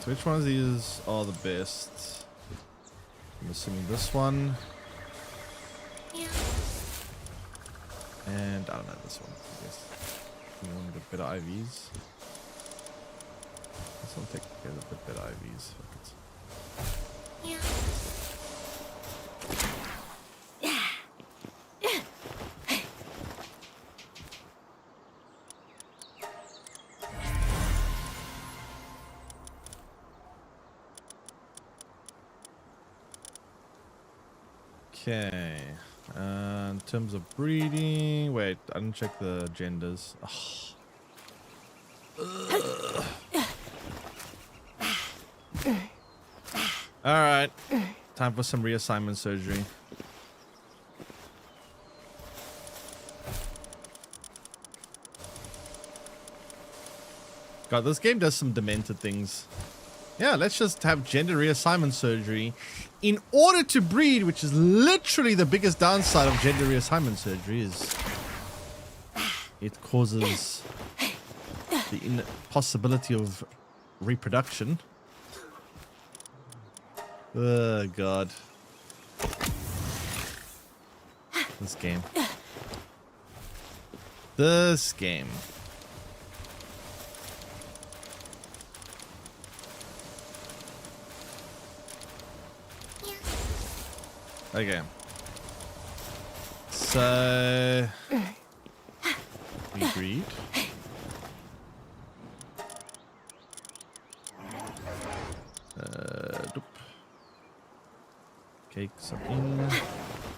So which ones of these are the best? I'm assuming this one. Yeah. And I don't know, this one, I guess. You want a bit better IVs? This one take a bit better IVs. Yeah. Okay. In terms of breeding, wait, I didn't check the genders. All right, time for some reassignment surgery. God, this game does some demented things. Yeah, let's just have gender reassignment surgery in order to breed, which is literally the biggest downside of gender reassignment surgery is it causes the impossibility of reproduction. Oh, God. This game. This game. Okay. So we breed. Doop. Cakes are in.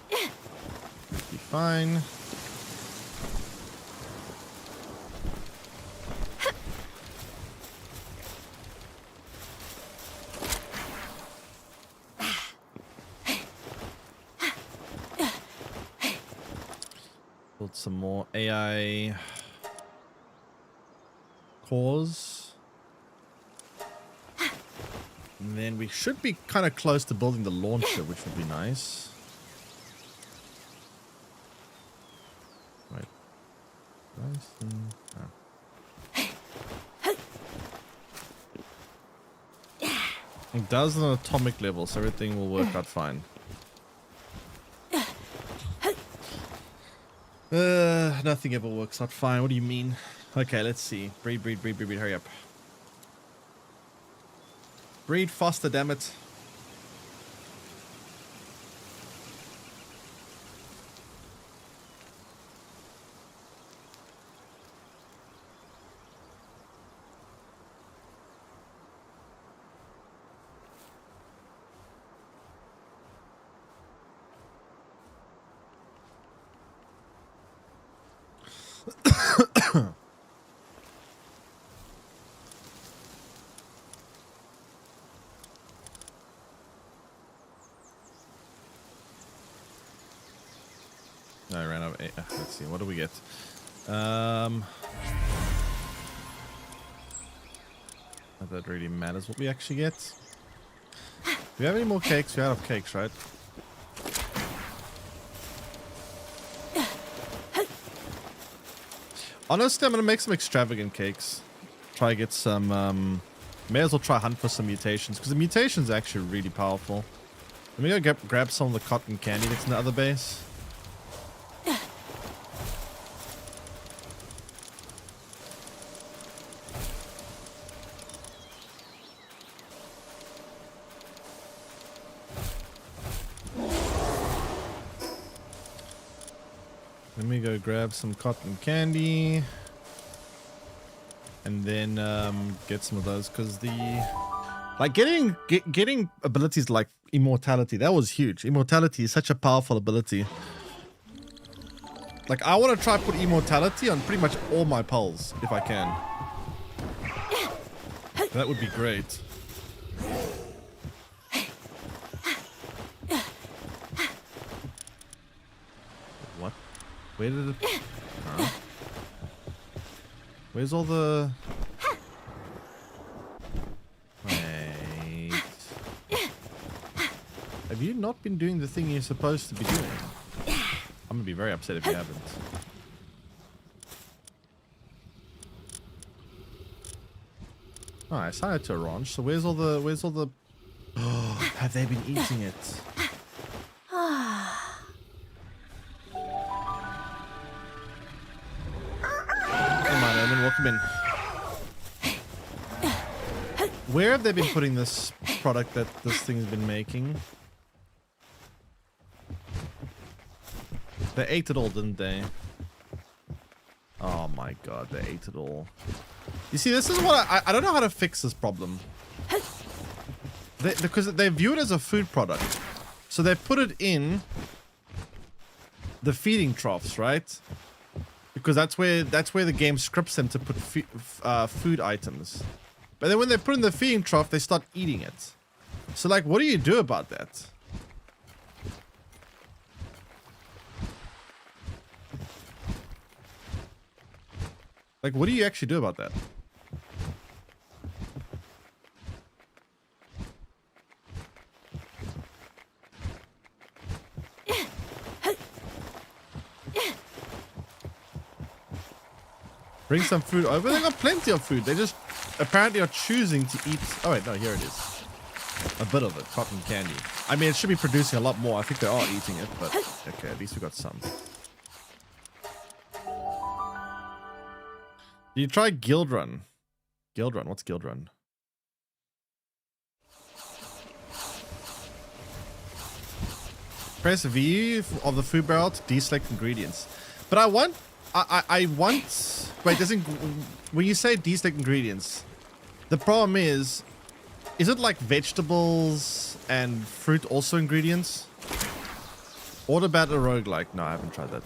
Should be fine. Build some more AI cores. And then we should be kind of close to building the launcher, which would be nice. Right. Nice thing. It does on an atomic level, so everything will work out fine. Nothing ever works out fine. What do you mean? Okay, let's see. Breed, breed, breed, breed, breed. Hurry up. Breed faster, damn it. I ran out of eight. Let's see. What do we get? Not that really matters what we actually get. Do we have any more cakes? We're out of cakes, right? Honestly, I'm gonna make some extravagant cakes. Try to get some, may as well try hunt for some mutations, because the mutations are actually really powerful. Let me go grab some of the cotton candy that's in the other base. Let me go grab some cotton candy. And then get some of those, because like getting abilities like immortality, that was huge. Immortality is such a powerful ability. Like, I want to try put immortality on pretty much all my pulls if I can. That would be great. What? Where did it? Huh? Where's all the... Wait. Have you not been doing the thing you're supposed to be doing? I'm gonna be very upset if you haven't. Alright, I signed it to a ranch, so where's all the... Oh, have they been eating it? Come on, Omen, welcome in. Where have they been putting this product that this thing's been making? They ate it all, didn't they? Oh my god, they ate it all. You see, this is what I don't know how to fix this problem. Because they view it as a food product. So they put it in the feeding troughs, right? Because that's where the game scripts them to put food items. But then when they put in the feeding trough, they start eating it. So like, what do you do about that? Like, what do you actually do about that? Bring some food over. They got plenty of food. They just apparently are choosing to eat. Oh wait, no, here it is. A bit of it, cotton candy. I mean, it should be producing a lot more. I think they are eating it, but okay, at least we got some. You try Guild Run. Guild Run, what's Guild Run? Press V of the food barrel to deselect ingredients. But I want, wait, doesn't, when you say deselect ingredients, the problem is it like vegetables and fruit also ingredients? What about a roguelike? No, I haven't tried that.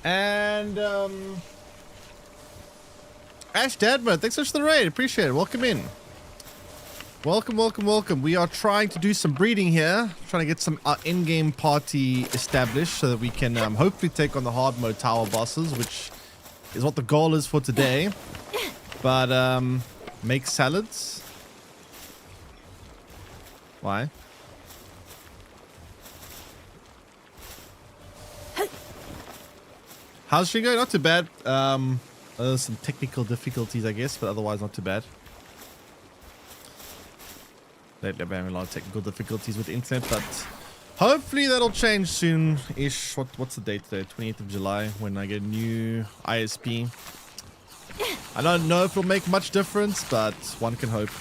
And Ash Dadma, thanks so much for the raid. Appreciate it. Welcome in. Welcome, welcome, welcome. We are trying to do some breeding here. Trying to get some in-game party established so that we can hopefully take on the hard mode tower bosses, which is what the goal is for today. But make salads. Why? How's she going? Not too bad. There's some technical difficulties, I guess, but otherwise not too bad. Lately, I've been having a lot of technical difficulties with the internet, but hopefully that'll change soon-ish. What's the date today? 28th of July, when I get a new ISP. I don't know if it'll make much difference, but one can hope.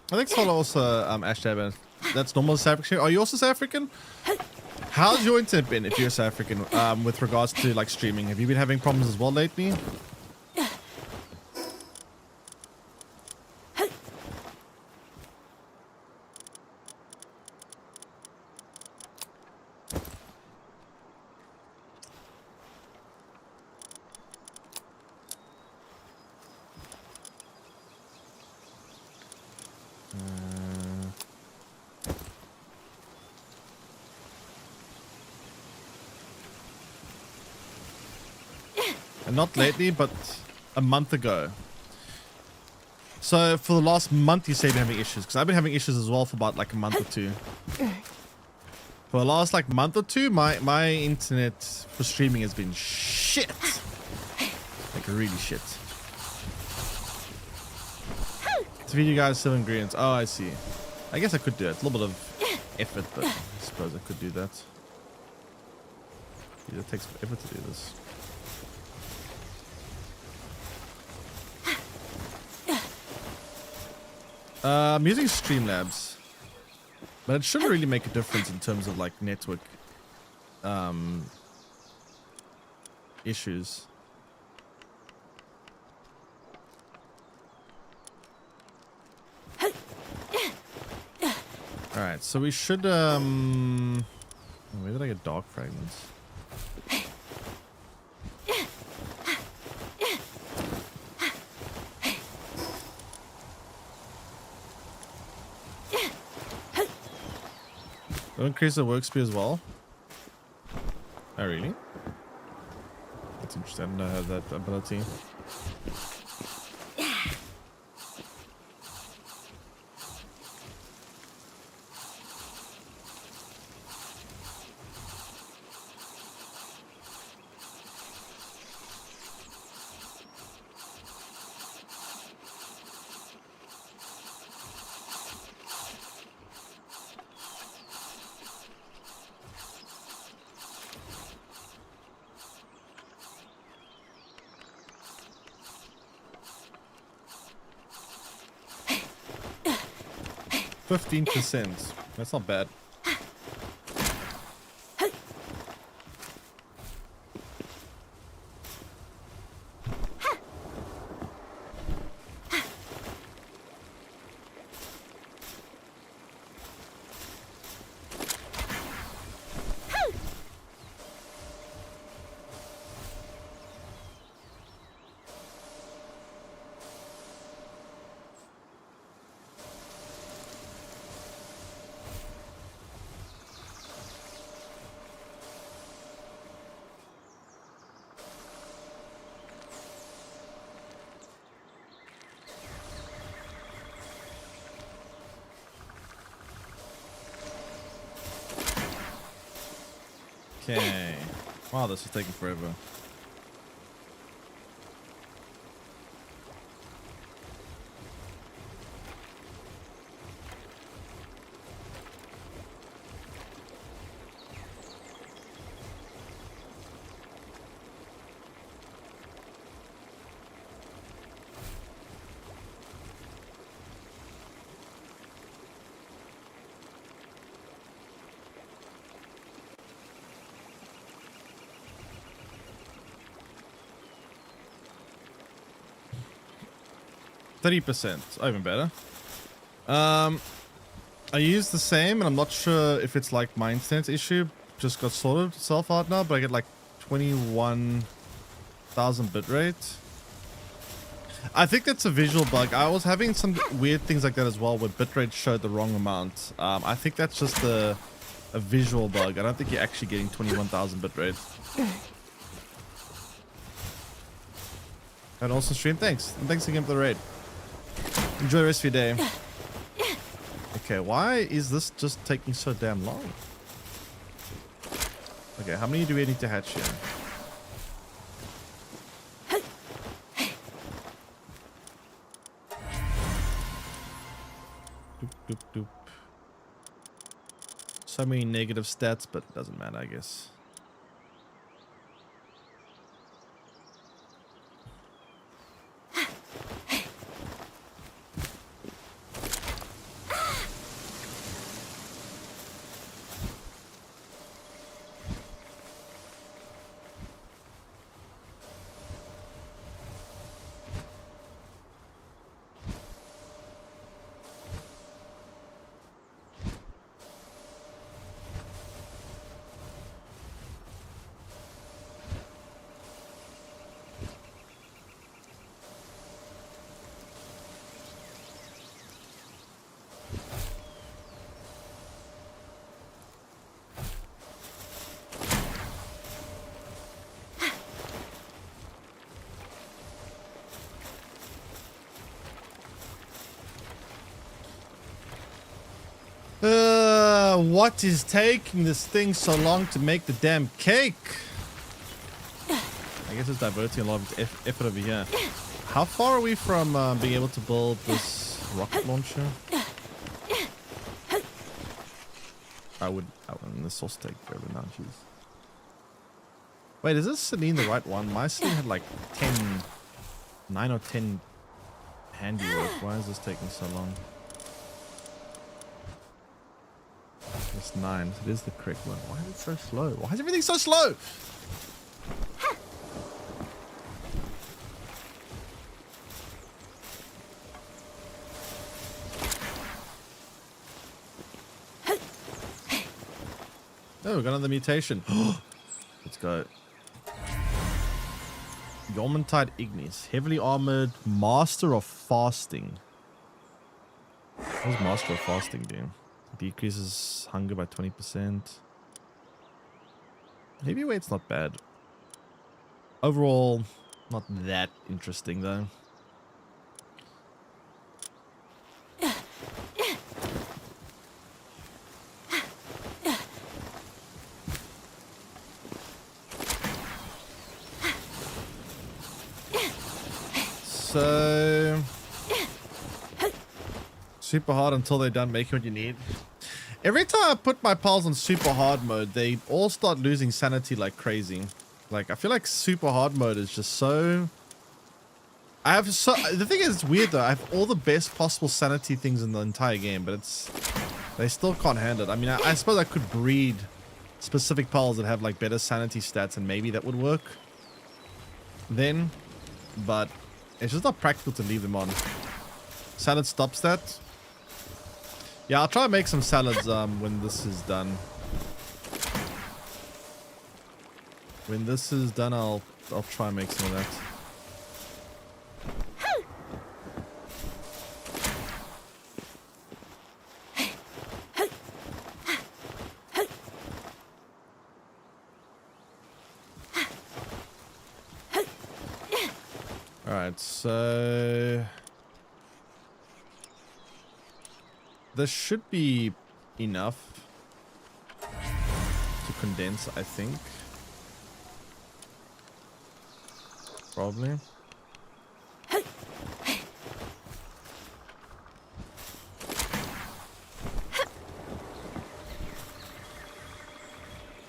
I think so. Also, Ashtab, that's normal South African. Are you also South African? How's your internet been if you're South African, with regards to like streaming? Have you been having problems as well lately? And not lately, but a month ago. So for the last month, you say you've been having issues, because I've been having issues as well for about like a month or two. For the last like month or two, my internet for streaming has been shit, like really shit. To feed you guys 7 ingredients. Oh, I see. I guess I could do it. A little bit of effort, but I suppose I could do that. Yeah, it takes effort to do this. I'm using Streamlabs, but it shouldn't really make a difference in terms of like network issues. All right, so we should where did I get dark fragments? Don't increase the work speed as well. Oh, really? That's interesting. I didn't know I had that ability. %. That's not bad. Okay. Wow, this is taking forever. %. Oh, even better. I use the same, and I'm not sure if it's like my internet issue just got sorted itself out now, but I get like 21,000 bitrate. I think that's a visual bug. I was having some weird things like that as well, where bitrate showed the wrong amount. I think that's just a visual bug. I don't think you're actually getting 21,000 bitrate. And also stream, thanks. And thanks again for the raid. Enjoy the rest of your day. Okay, why is this just taking so damn long? Okay, how many do we need to hatch here? Doop, doop, doop. So many negative stats, but it doesn't matter, I guess. What is taking this thing so long to make the damn cake? I guess it's diverting a lot of effort over here. How far are we from being able to build this rocket launcher? This will take forever now, jeez. Wait, is this Celine the right one? My Celine had like 9 or 10 handiwork. Why is this taking so long? It's 9. It is the correct one. Why is it so slow? Why is everything so slow? Oh, we got another mutation. Let's go. Yormantide Ignis. Heavily armored. Master of Fasting. What does Master of Fasting do? Decreases hunger by 20%. Heavy weight's not bad. Overall, not that interesting though. So super hard until they're done making what you need. Every time I put my pals on super hard mode, they all start losing sanity like crazy. Like, I feel like super hard mode is just so... The thing is, it's weird though. I have all the best possible sanity things in the entire game, but they still can't handle it. I mean, I suppose I could breed specific pals that have like better sanity stats, and maybe that would work then. But it's just not practical to leave them on. Salad stops that. Yeah, I'll try and make some salads when this is done. When this is done, I'll try and make some of that. All right, so this should be enough to condense, I think. Probably.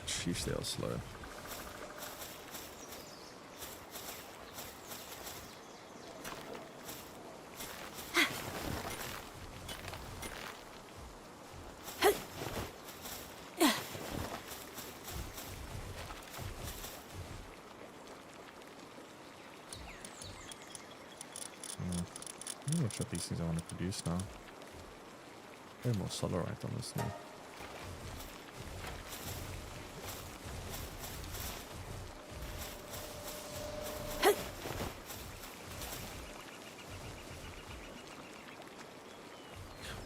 Sheesh, they are slow. I'm not sure these things I want to produce now. Way more solarite on this now.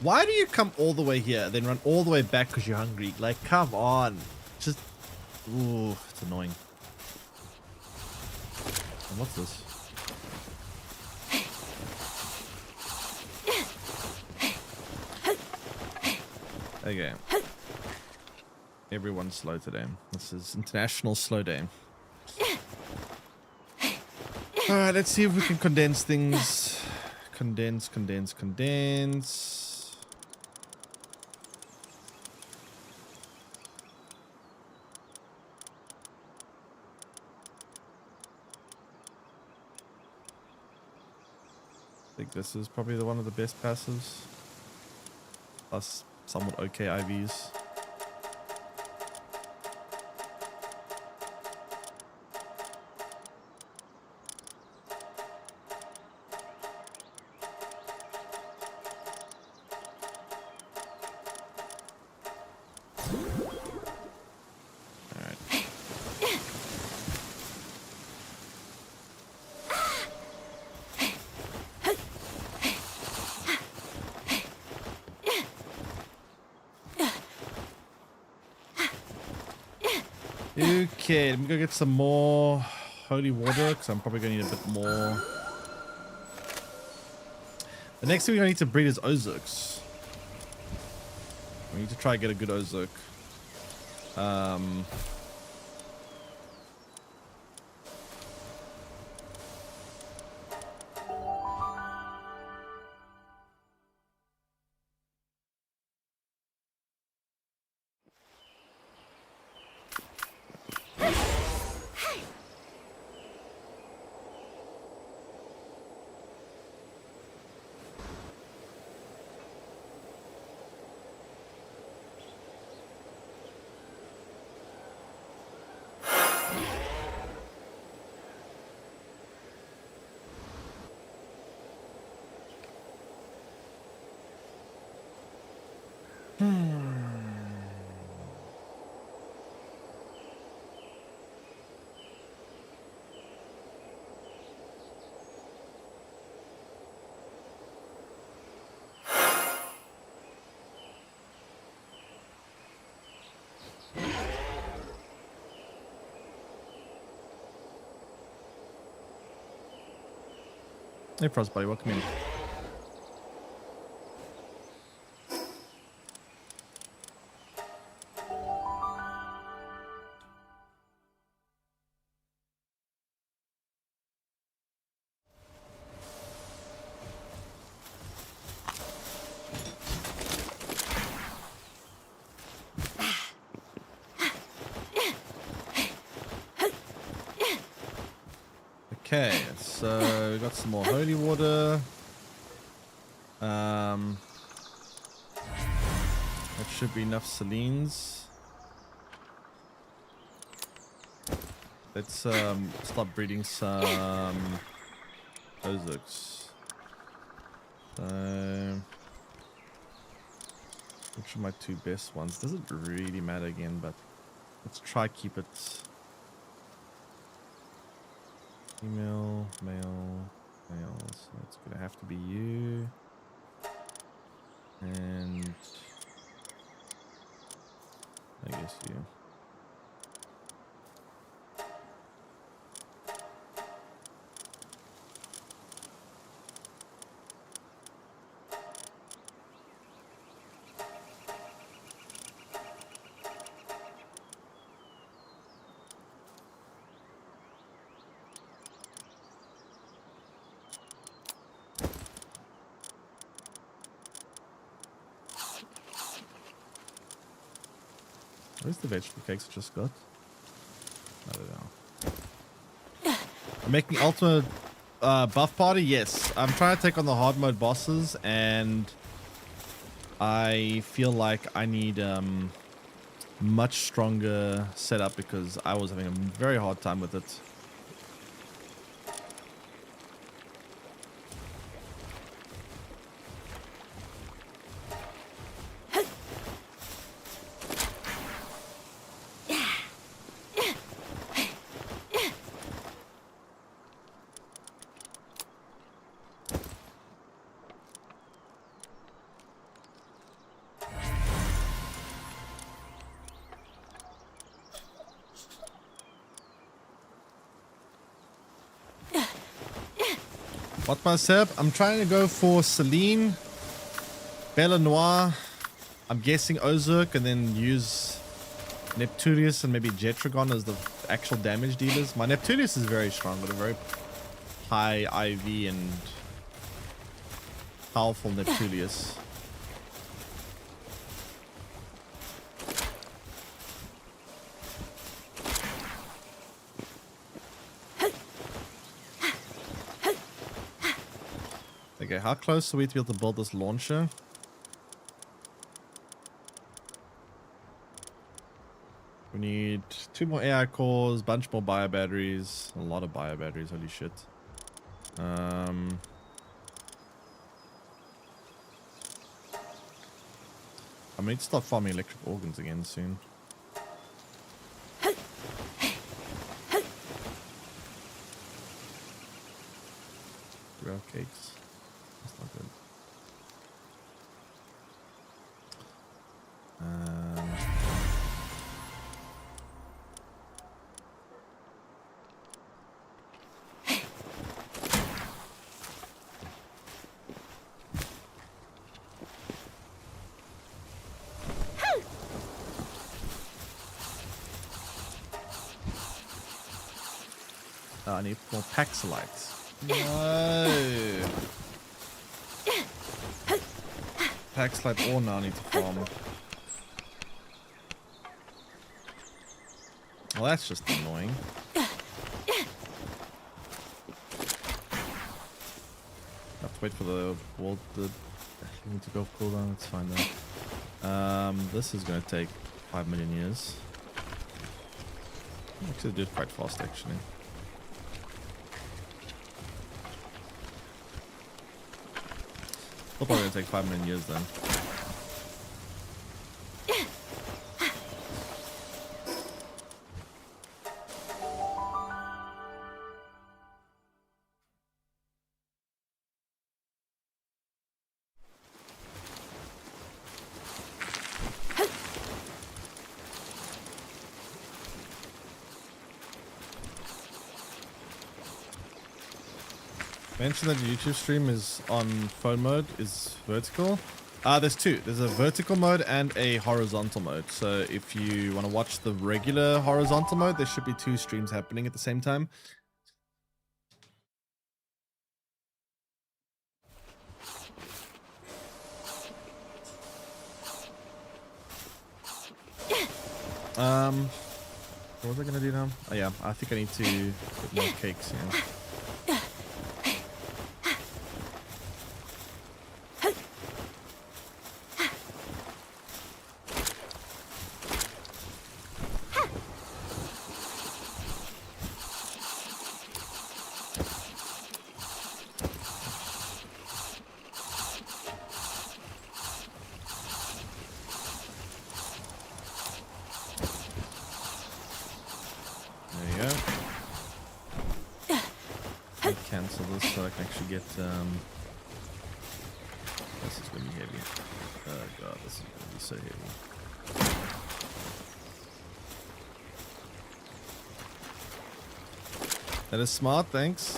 Why do you come all the way here, then run all the way back because you're hungry? Like, come on. Just... Ooh, it's annoying. And what's this? Okay. Everyone's slow today. This is International Slow Day. Alright, let's see if we can condense things. Condense. I think this is probably one of the best passives. Plus somewhat okay IVs. Okay, let me go get some more holy water because I'm probably going to need a bit more. The next thing we're going to need to breed is Ozerks. We need to try and get a good Ozerk. Hey Frost buddy, welcome in. Okay, so we got some more holy water. That should be enough Selines. Let's start breeding some Ozerks. So, which are my two best ones? Doesn't really matter again, but let's try keep it. Female, male, so it's gonna have to be you. And I guess you. Where's the vegetable cakes I just got? I don't know. I'm making ultimate buff party? Yes. I'm trying to take on the hard mode bosses and I feel like I need much stronger setup because I was having a very hard time with it. What's my setup? I'm trying to go for Celine, Bella Noir, I'm guessing Ozurk, and then use Neptunius and maybe Jetragon as the actual damage dealers. My Neptunius is very strong with a very high IV and powerful Neptunius. Okay, how close are we to be able to build this launcher? We need 2 more AI cores, bunch more bio batteries, a lot of bio batteries, holy shit. I need to start farming electric organs again soon. Real cakes. That's not good. I need more Paxilites. No. Paxilite ore now I need to farm. Well, that's just annoying. I have to wait for the world to to go cooldown. Let's find that. This is going to take 5 million years. Actually, do it quite fast, actually. It'll probably take 5 million years then. Mention that your YouTube stream is on phone mode, is vertical. There's two. There's a vertical mode and a horizontal mode. So if you want to watch the regular horizontal mode, there should be 2 streams happening at the same time. What was I gonna do now? Oh yeah, I think I need to get more cakes here. Cancel this so I can actually get this is gonna be heavy. Oh god, this is gonna be so heavy. That is smart, thanks.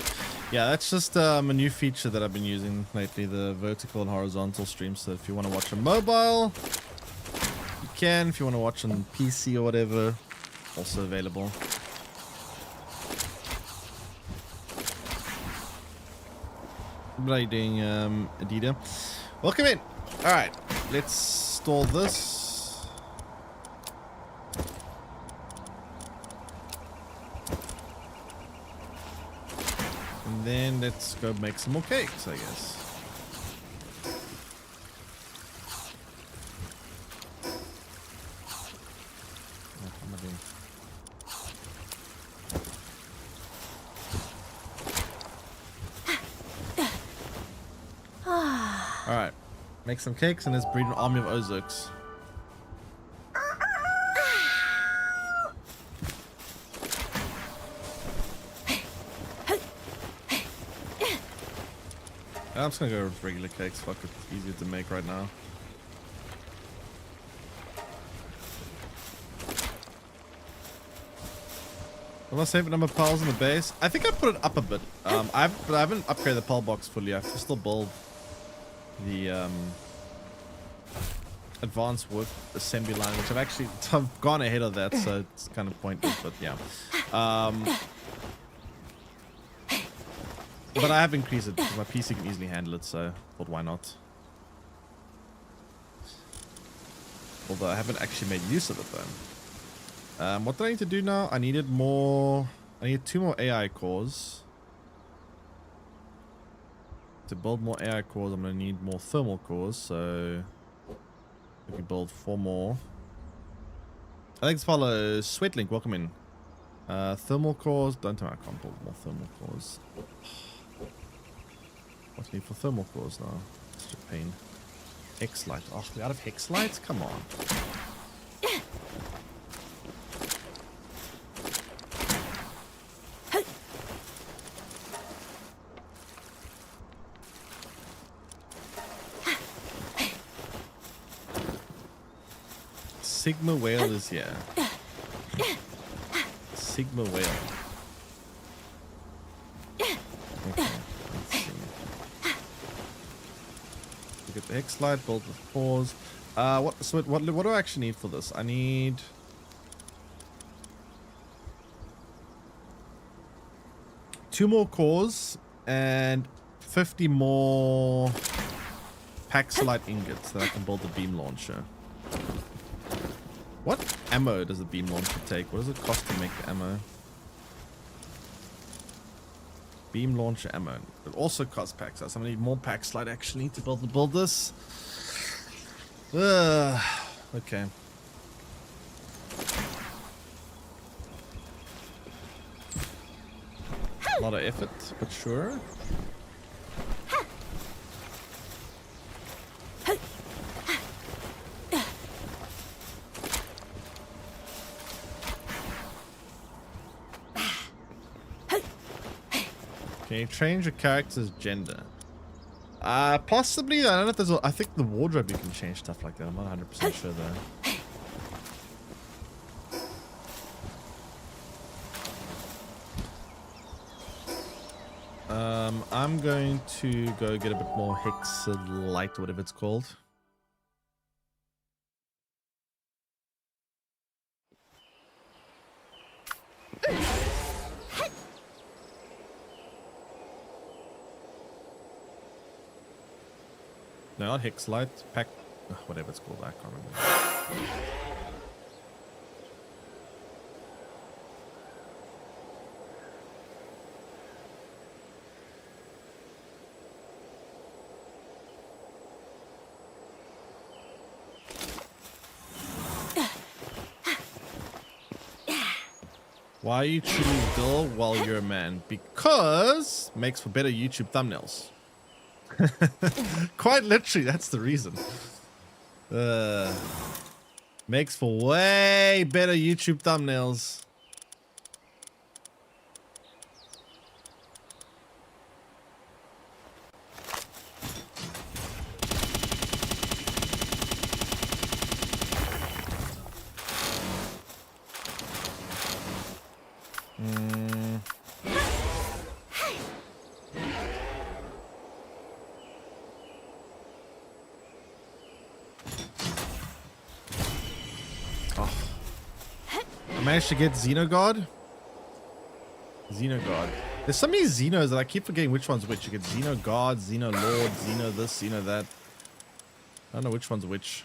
Yeah, that's just a new feature that I've been using lately, the vertical and horizontal stream. So if you want to watch on mobile, you can. If you want to watch on PC or whatever, also available. What are you doing, Adida? Welcome in. All right, let's store this. And then let's go make some more cakes, I guess. What am I doing? Alright, make some cakes and let's breed an army of Ozurks. I'm just gonna go with regular cakes, fuck it, it's easier to make right now. Am I saving number of pals in the base? I think I put it up a bit. But I haven't upgraded the pal box fully. I have to still build the advanced work assembly line, which I've gone ahead of that, so it's kind of pointless. But yeah, but I have increased it because my PC can easily handle it. So I thought, why not? Although I haven't actually made use of it though. What do I need to do now? I need 2 more AI cores. To build more AI cores, I'm going to need more thermal cores, so we can build 4 more. Thanks, follow. Sweatlink, welcome in. Thermal cores. Don't tell me I can't build more thermal cores. What do I need for thermal cores now? Such a pain. Hex light. Oh, we're out of hex lights? Come on. Sigma whale is here. Sigma whale. Okay, let's see. Look at the hex light, build with cores. What do I actually need for this? I need 2 more cores and 50 more Paxolite ingots that I can build the beam launcher. What ammo does the beam launcher take? What does it cost to make the ammo? Beam launcher ammo. It also costs packs. So I'm gonna need more Paxolite actually to build this. Okay. A lot of effort, but sure. Can you change your character's gender? Possibly. I don't know if there's I think the wardrobe you can change stuff like that. I'm not 100% sure though. I'm going to go get a bit more hex light, whatever it's called. No, not hex light. Pack, whatever it's called. I can't remember. Why are you choosing girl while you're a man? Because makes for better YouTube thumbnails. Quite literally, that's the reason. Makes for way better YouTube thumbnails. Managed to get Xenogod. Xenogod. There's so many Xenos that I keep forgetting which one's which. You get Xenogod, Xenolod, Xeno this, Xeno that. I don't know which one's which.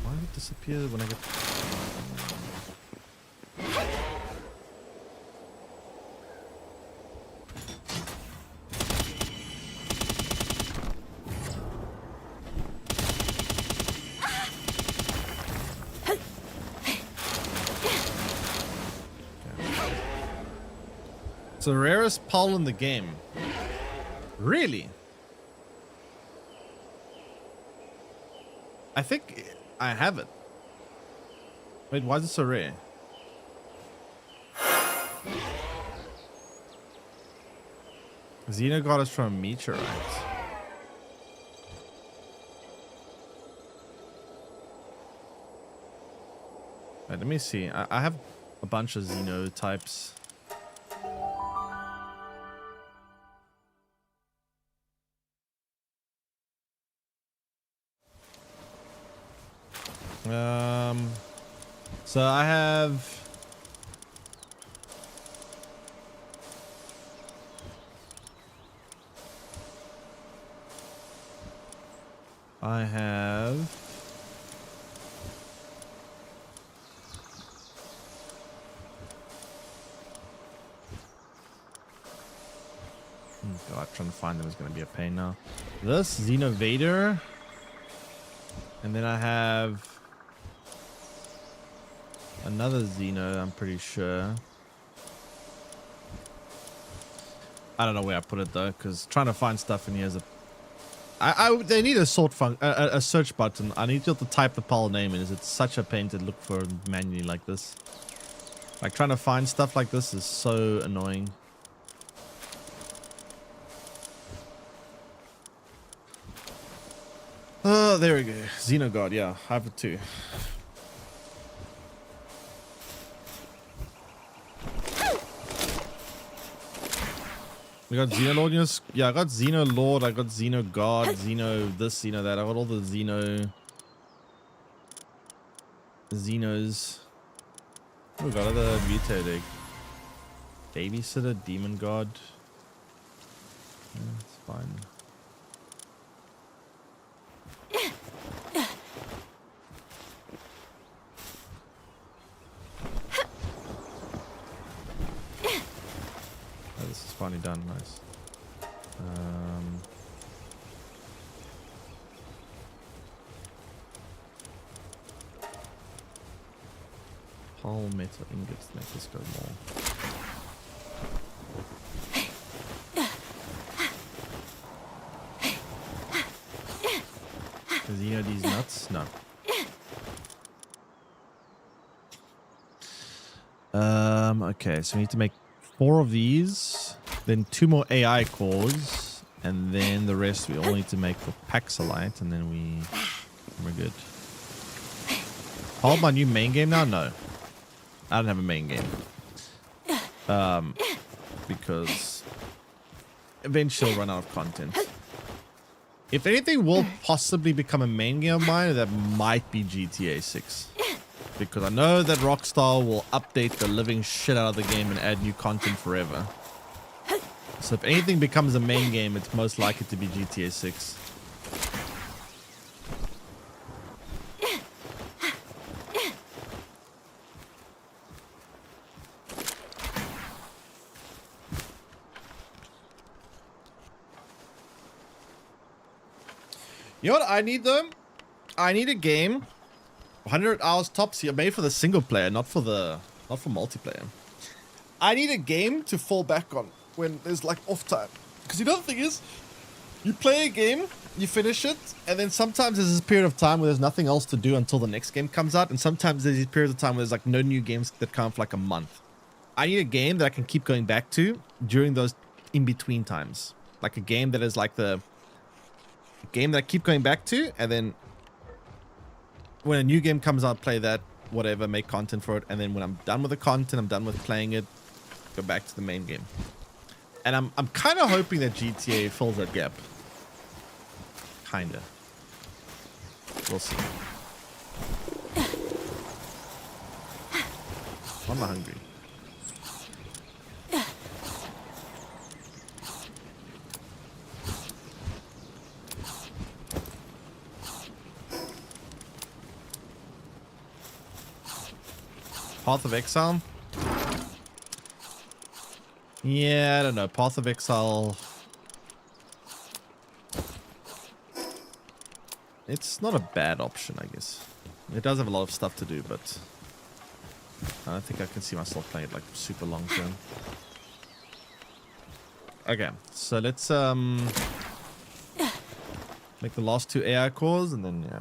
Why did it disappear when I get... It's the rarest pole in the game. Really? I think I have it. Wait, why is it so rare? Xenogod is from a meteorite. Wait, let me see. I have a bunch of xenotypes. So I have oh God, trying to find them is going to be a pain now. This Xenovader, and then I have another Xeno, I'm pretty sure. I don't know where I put it though, because trying to find stuff in here is a... they need a a search button. I need you to type the Pal name in. It's such a pain to look for manually like this. Like trying to find stuff like this is so annoying. Oh, there we go. Xenogod, yeah, I have it too. We got Xenolod, yeah, I got Xenolod, I got Xenogod, Xeno this, Xeno that. I got all the Xenos. Oh, we got other mutated. Babysitter, Demon God. Yeah, it's fine. Oh, this is finally done, nice. Whole metal ingots to make this go more. Does he know these nuts? No. Okay, so we need to make 4 of these, then 2 more AI cores, and then the rest we all need to make for Paxolite, and then we're good. Hold my new main game now? No. I don't have a main game. Because eventually I'll run out of content. If anything will possibly become a main game of mine, that might be GTA 6. Because I know that Rockstar will update the living shit out of the game and add new content forever. So if anything becomes a main game, it's most likely to be GTA 6. You know what I need though? I need a game, 100 hours tops here, made for the single player, not for multiplayer. I need a game to fall back on when there's like off time. Because you know the thing is, you play a game, you finish it, and then sometimes there's this period of time where there's nothing else to do until the next game comes out, and sometimes there's these periods of time where there's like no new games that come for like a month. I need a game that I can keep going back to during those in-between times. Like a game that is like the game that I keep going back to, and then when a new game comes out, play that, whatever, make content for it, and then when I'm done with the content, I'm done with playing it, go back to the main game. And I'm kind of hoping that GTA fills that gap. Kinda. We'll see. I'm not hungry. Path of Exile? Yeah, I don't know. Path of Exile... It's not a bad option, I guess. It does have a lot of stuff to do, but... I don't think I can see myself playing it like super long term. Okay, so let's make the last 2 AI cores, and then, yeah.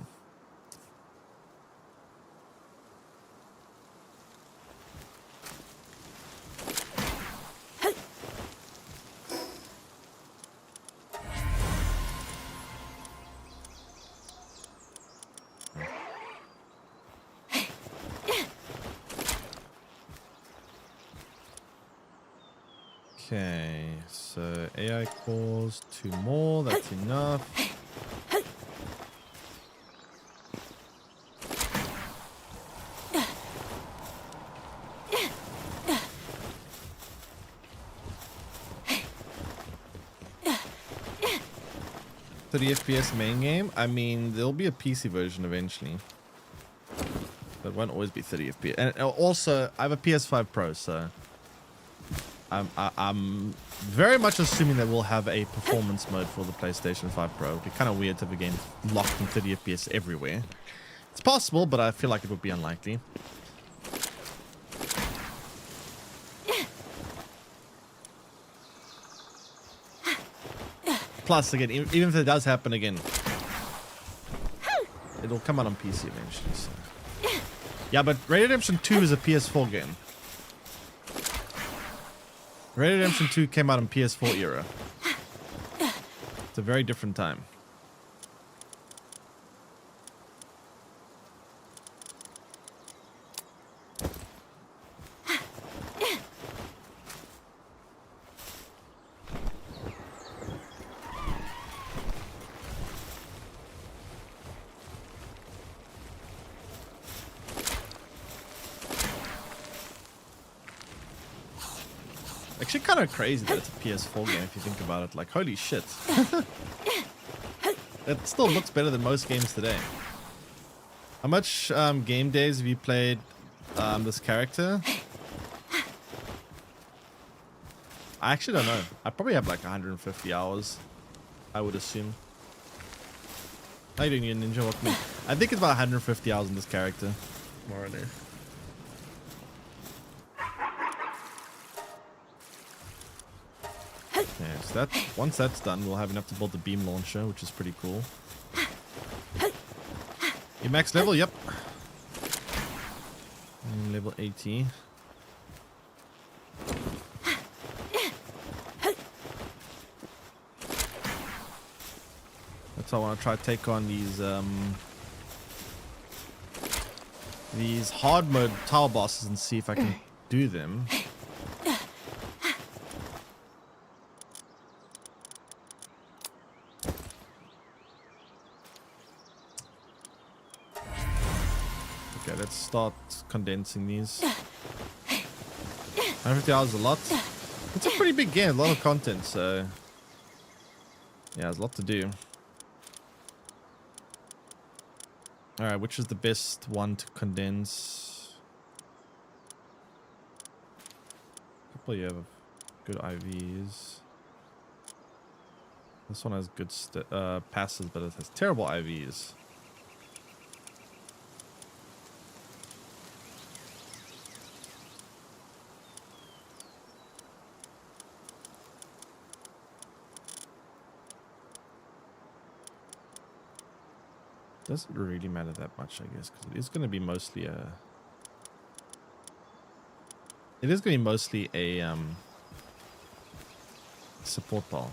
Okay, so AI cores, 2 more, that's enough. The FPS main game. I mean, there'll be a PC version eventually, but it won't always be 30 FPS. And also, I have a PS5 Pro, so I'm very much assuming that we'll have a performance mode for the PlayStation 5 Pro. It'd be kind of weird to have a game locked in 30 FPS everywhere. It's possible, but I feel like it would be unlikely. Plus, again, even if it does happen again, it'll come out on PC eventually. So. Yeah, but Red Dead Redemption 2 is a PS4 game. Red Dead Redemption 2 came out in PS4 era. It's a very different time. Actually kind of crazy that it's a PS4 game if you think about it. Like, holy shit. It still looks better than most games today. How much game days have you played this character? I actually don't know. I probably have like 150 hours, I would assume. How you doing, you ninja? Welcome in. I think it's about 150 hours in this character, more or less. Yeah, so that once that's done, we'll have enough to build the beam launcher, which is pretty cool. You max level? Yep. Level 80. That's why I want to try to take on these hard mode tower bosses and see if I can do them. Okay, let's start condensing these. 150 hours is a lot. It's a pretty big game, a lot of content, so yeah, there's a lot to do. Alright, which is the best one to condense? Couple you have good IVs. This one has good passes, but it has terrible IVs. Doesn't really matter that much, I guess, because it is going to be mostly a... It is going to be mostly a support ball.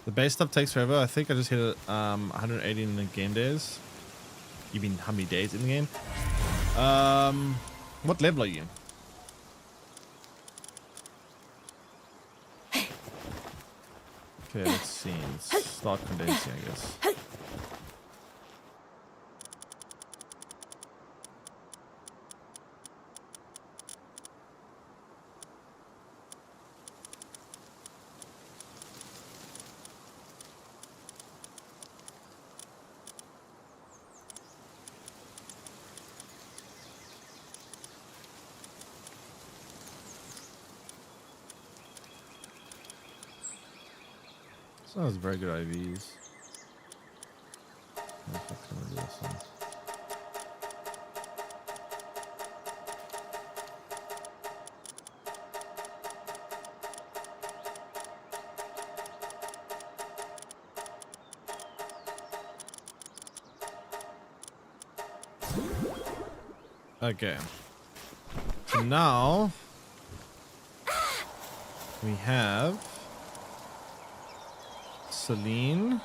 The base stuff takes forever. I think I just hit 180 in the game days. You mean how many days in the game? What level are you? Okay, let's see. Let's start condensing, I guess. So that's very good IVs. Okay. So now we have Celine.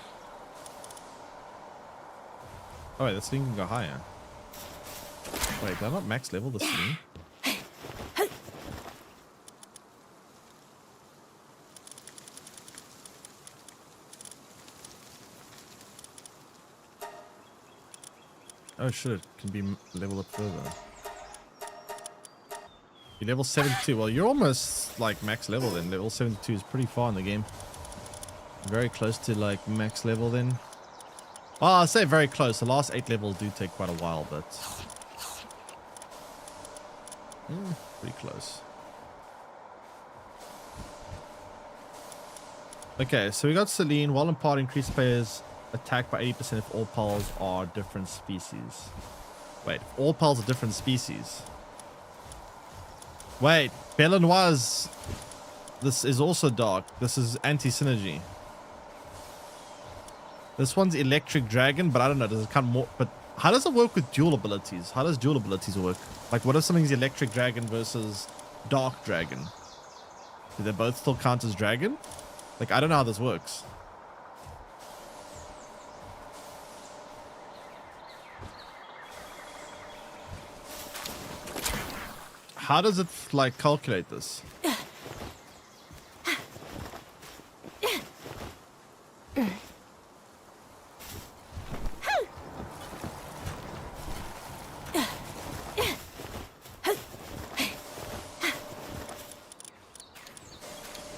Oh wait, the Celine can go higher. Wait, did I not max level the Celine? Oh shit, it can be leveled up further. You're level 72. Well, you're almost like max level then. Level 72 is pretty far in the game. Very close to like max level then. Well, I'll say very close. The last 8 levels do take quite a while, but pretty close. Okay, so we got Celine. While in part, increase players attack by 80% if all pals are different species. Wait, all pals are different species. Wait, Belenoise. This is also dark. This is anti-synergy. This one's electric dragon, but I don't know. Does it count more? But how does it work with dual abilities? How does dual abilities work? Like, what if something's electric dragon versus dark dragon? Do they both still count as dragon? Like, I don't know how this works. How does it, like, calculate this?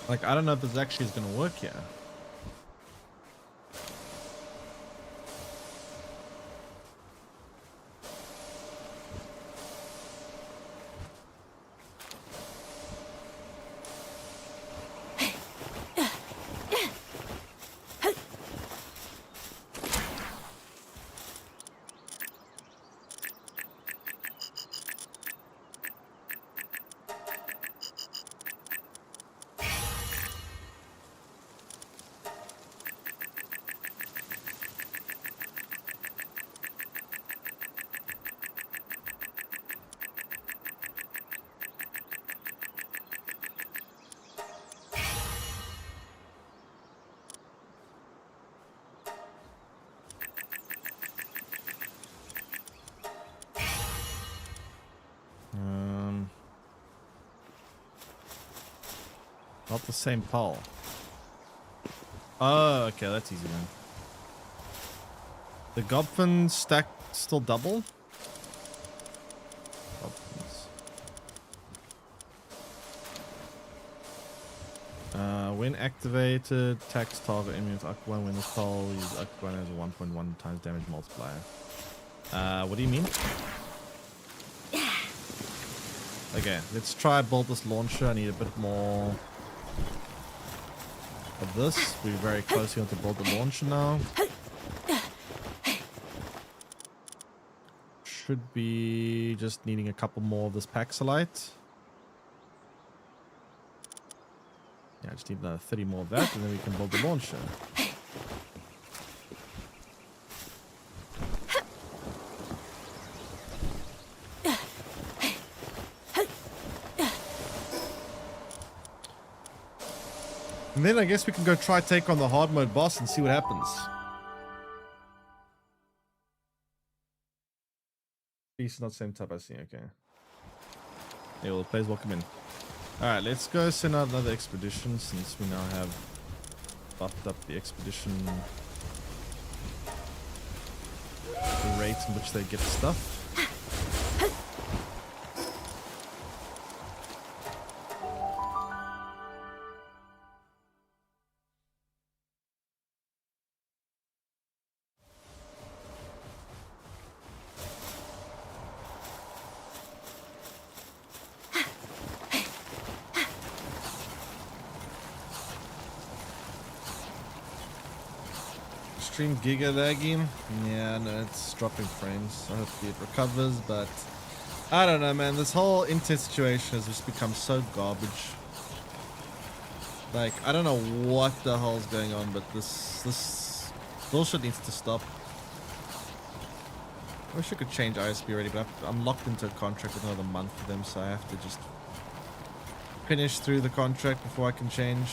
Like, I don't know if this actually is going to work here. Not the same pole. Oh, okay, that's easy then. The Gobfin stack still double? Gobfins. When activated, tax target immunity to Aquan. When the pole use Aquan as a 1.1 times damage multiplier. What do you mean? Okay, let's try build this launcher. I need a bit more of this. We're very close here to build the launcher now. Should be just needing a couple more of this Paxolite. Yeah, I just need another 30 more of that, and then we can build the launcher. And then I guess we can go try take on the hard mode boss and see what happens. Beast not same type, I see, okay. Yeah, well, players welcome in. Alright, let's go send out another expedition since we now have buffed up the expedition. The rate in which they get stuff. Stream giga laggy. Yeah, no, it's dropping frames. Hopefully it recovers, but I don't know, man. This whole Inter situation has just become so garbage. Like, I don't know what the hell's going on, but this bullshit needs to stop. I wish I could change ISP already, but I'm locked into a contract with another month with them, so I have to just finish through the contract before I can change.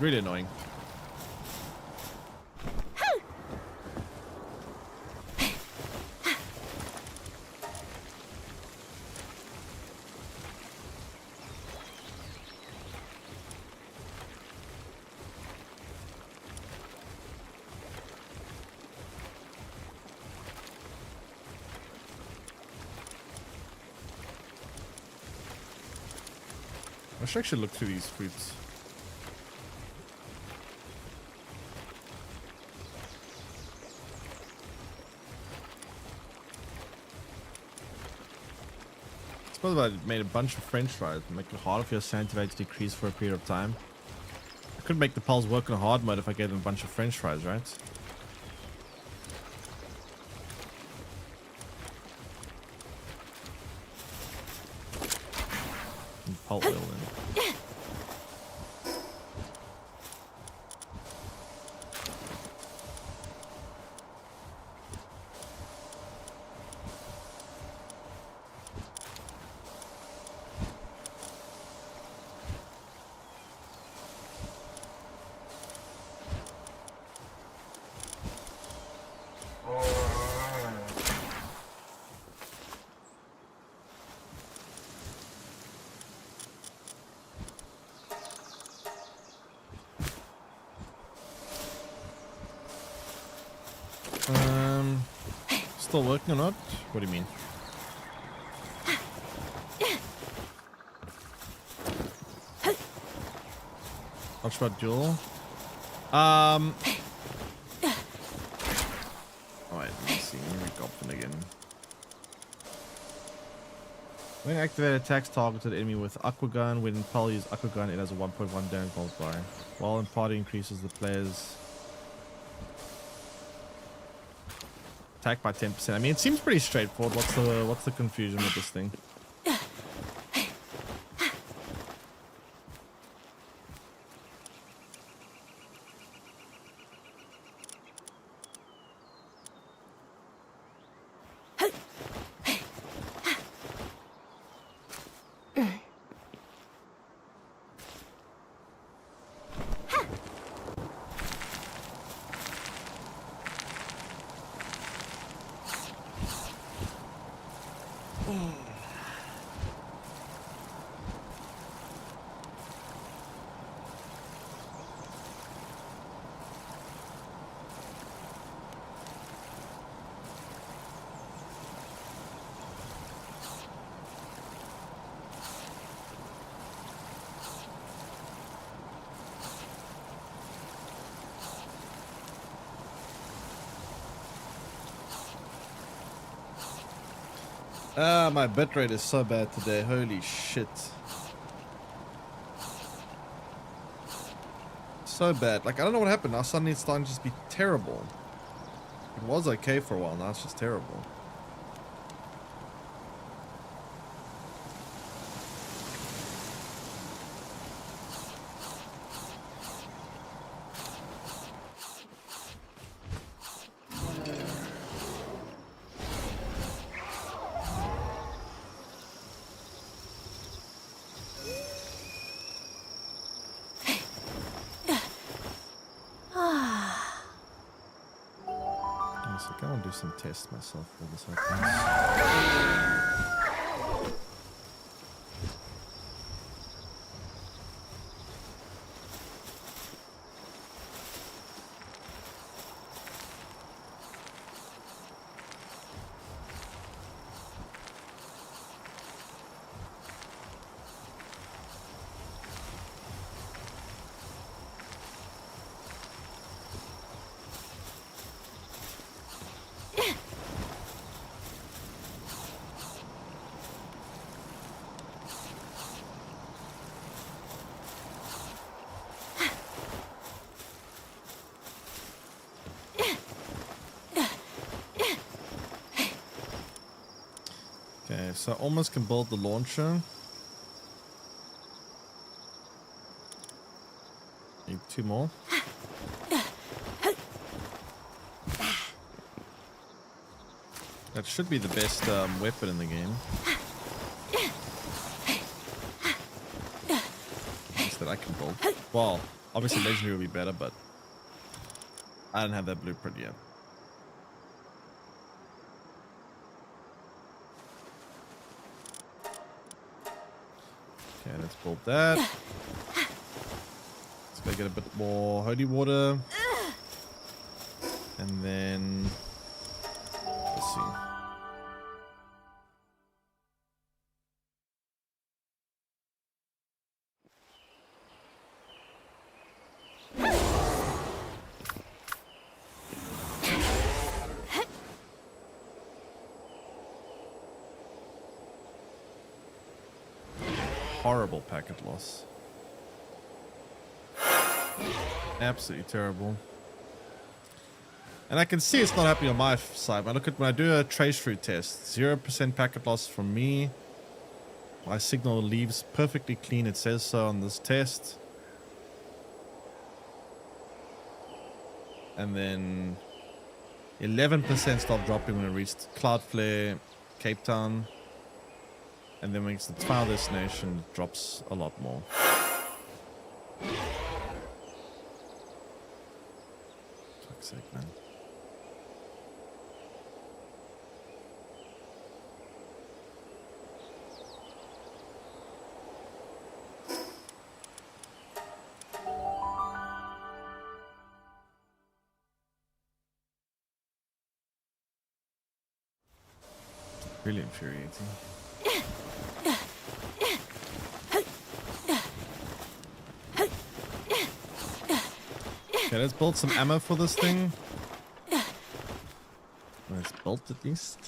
Really annoying. I should actually look through these fruits. I suppose if I made a bunch of french fries, make it harder for your sanity rate to decrease for a period of time. I could make the pals work in hard mode if I gave them a bunch of french fries, right? And pulp oil in. Still working or not? What do you mean? Watch about duel. Oh wait, let me see. Let me read again. When activated attacks targeted enemy with Aqua Gun, when Pal uses Aqua Gun, it has a 1.1 damage multiplier. While in party increases the player's attack by 10%. I mean, it seems pretty straightforward. What's the confusion with this thing? My bitrate is so bad today. Holy shit. So bad. Like, I don't know what happened. Now suddenly it's starting to just be terrible. It was okay for a while. Now it's just terrible. I want to do some tests myself for this happens. Okay, so I almost can build the launcher. Need 2 more. That should be the best weapon in the game. At least that I can build. Well, obviously legendary will be better, but I don't have that blueprint yet. Okay, let's build that. Let's go get a bit more holy water. And then let's see. horrible packet loss. Absolutely terrible. And I can see it's not happening on my side. When I do a trace route test, 0% packet loss from me. My signal leaves perfectly clean. It says so on this test. And then 11% stopped dropping when it reached Cloudflare, Cape Town. And then when it's the final destination, it drops a lot more. Fuck's sake, man. Really infuriating. Okay, let's build some ammo for this thing. Let's build at least.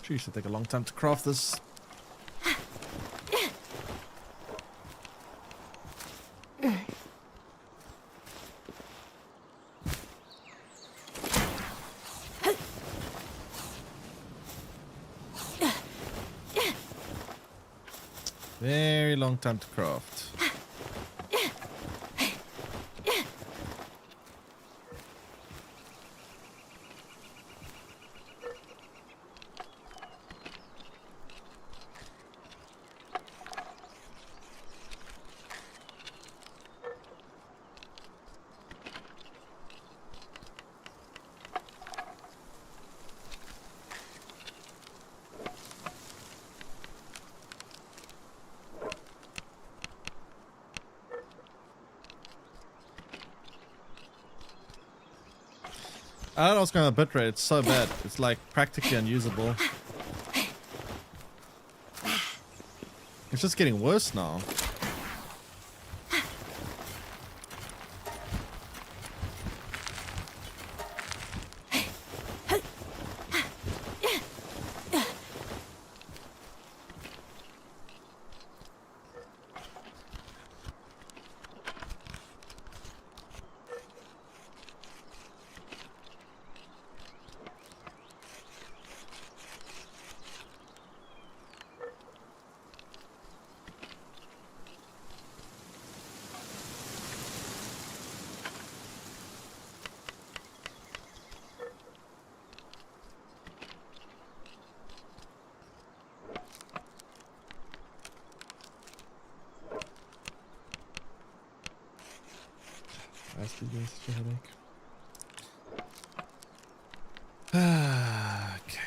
Gee, should take a long time to craft this. Very long time to craft. I don't know what's going on with bitrate. It's so bad. It's like practically unusable. It's just getting worse now. That's the such a headache. Okay.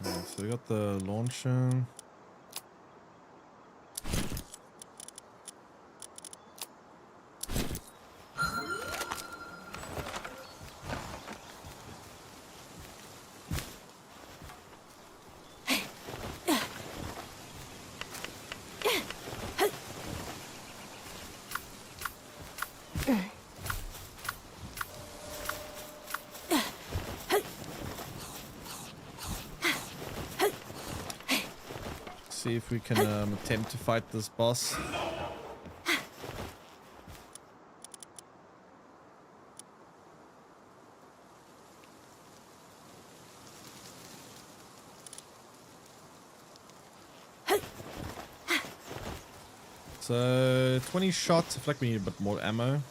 Alright, so we got the launcher. See if we can attempt to fight this boss. So 20 shots. I feel like we need a bit more ammo.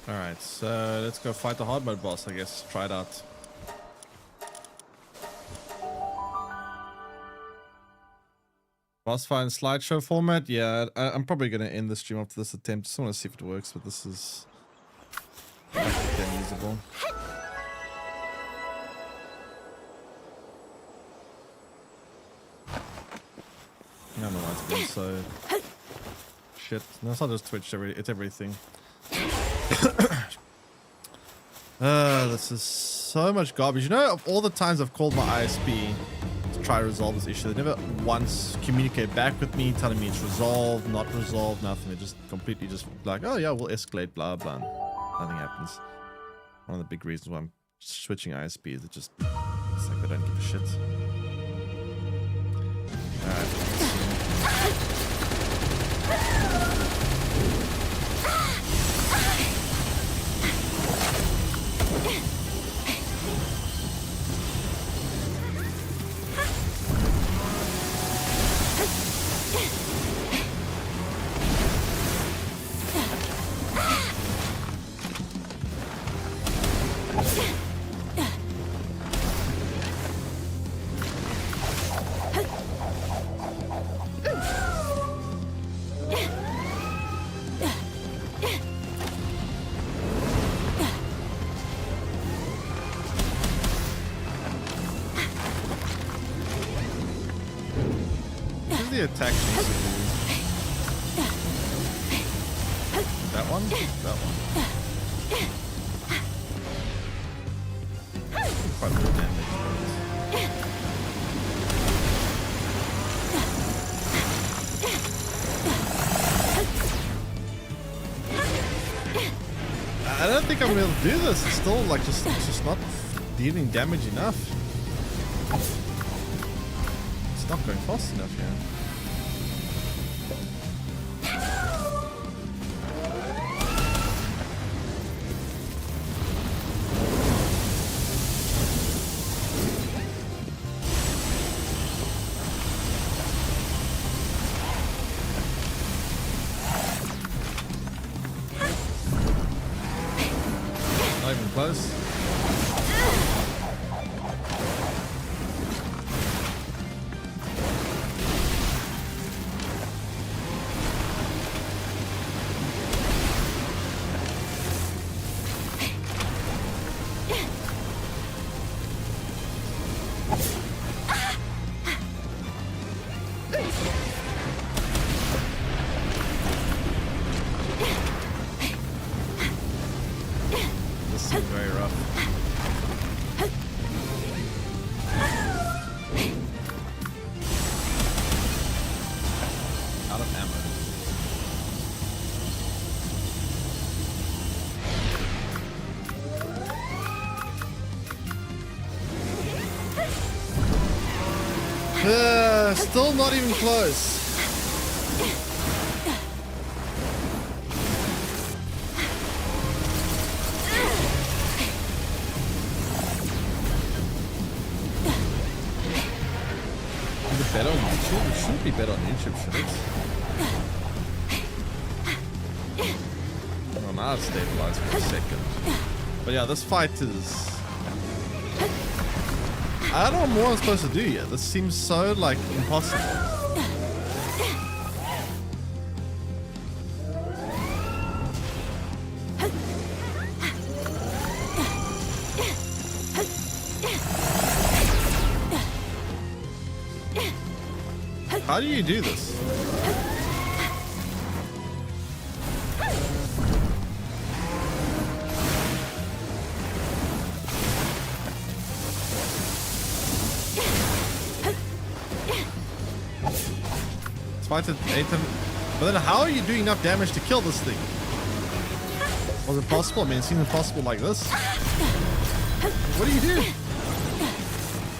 Alright, so let's go fight the hard mode boss, I guess. Try it out. Boss fight in slideshow format? Yeah, I'm probably going to end the stream after this attempt. Just want to see if it works, but this is unusable. I don't know why it's been so... Shit. No, it's not just Twitch, it's everything. This is so much garbage. You know, of all the times I've called my ISP to try to resolve this issue, they never once communicate back with me, telling me it's resolved, not resolved, nothing. They just completely just like, oh yeah, we'll escalate, blah, blah. Nothing happens. One of the big reasons why I'm switching ISPs, it's like they don't give a shit. Alright. The attack seems to be that one? That one. Quite a little damage. I don't think I'm able to do this. It's still like it's just not dealing damage enough. It's not going fast enough, yeah. Not even close. This is very rough. Out of ammo. Still not even close. Better on YouTube? It should be better on YouTube, should it? Well, now it's stabilized for a second. But yeah, this fight is... I don't know what more I'm supposed to do yet. This seems so, like, impossible. How do you do this? Fight at 8. But then how are you doing enough damage to kill this thing? Was it possible? I mean, it seems impossible like this. What do you do?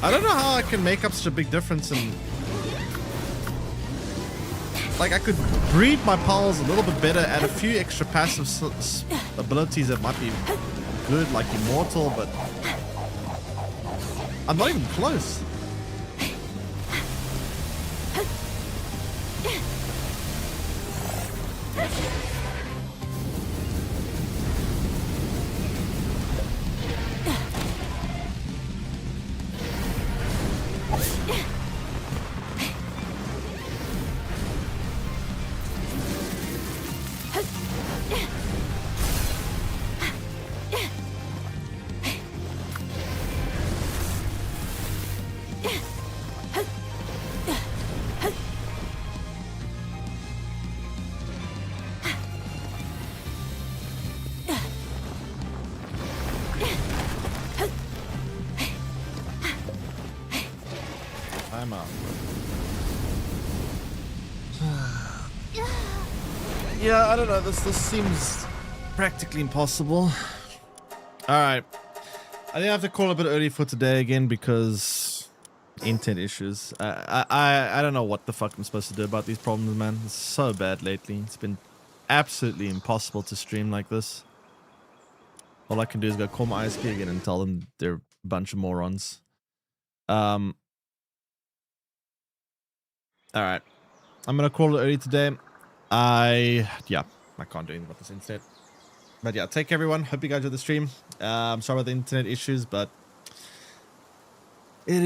I don't know how I can make up such a big difference in... Like, I could breed my pals a little bit better, add a few extra passive abilities that might be good, like Immortal, but... I'm not even close. I'm out. Yeah, I don't know. This seems practically impossible. All right, I think I have to call a bit early for today again because internet issues. I don't know what the fuck I'm supposed to do about these problems, man. It's so bad lately. It's been absolutely impossible to stream like this. All I can do is go call my ISP again and tell them they're a bunch of morons. All right, I'm gonna call it early today. I can't do anything about this internet. But yeah, take care everyone. Hope you guys enjoyed the stream. Sorry about the internet issues, but it is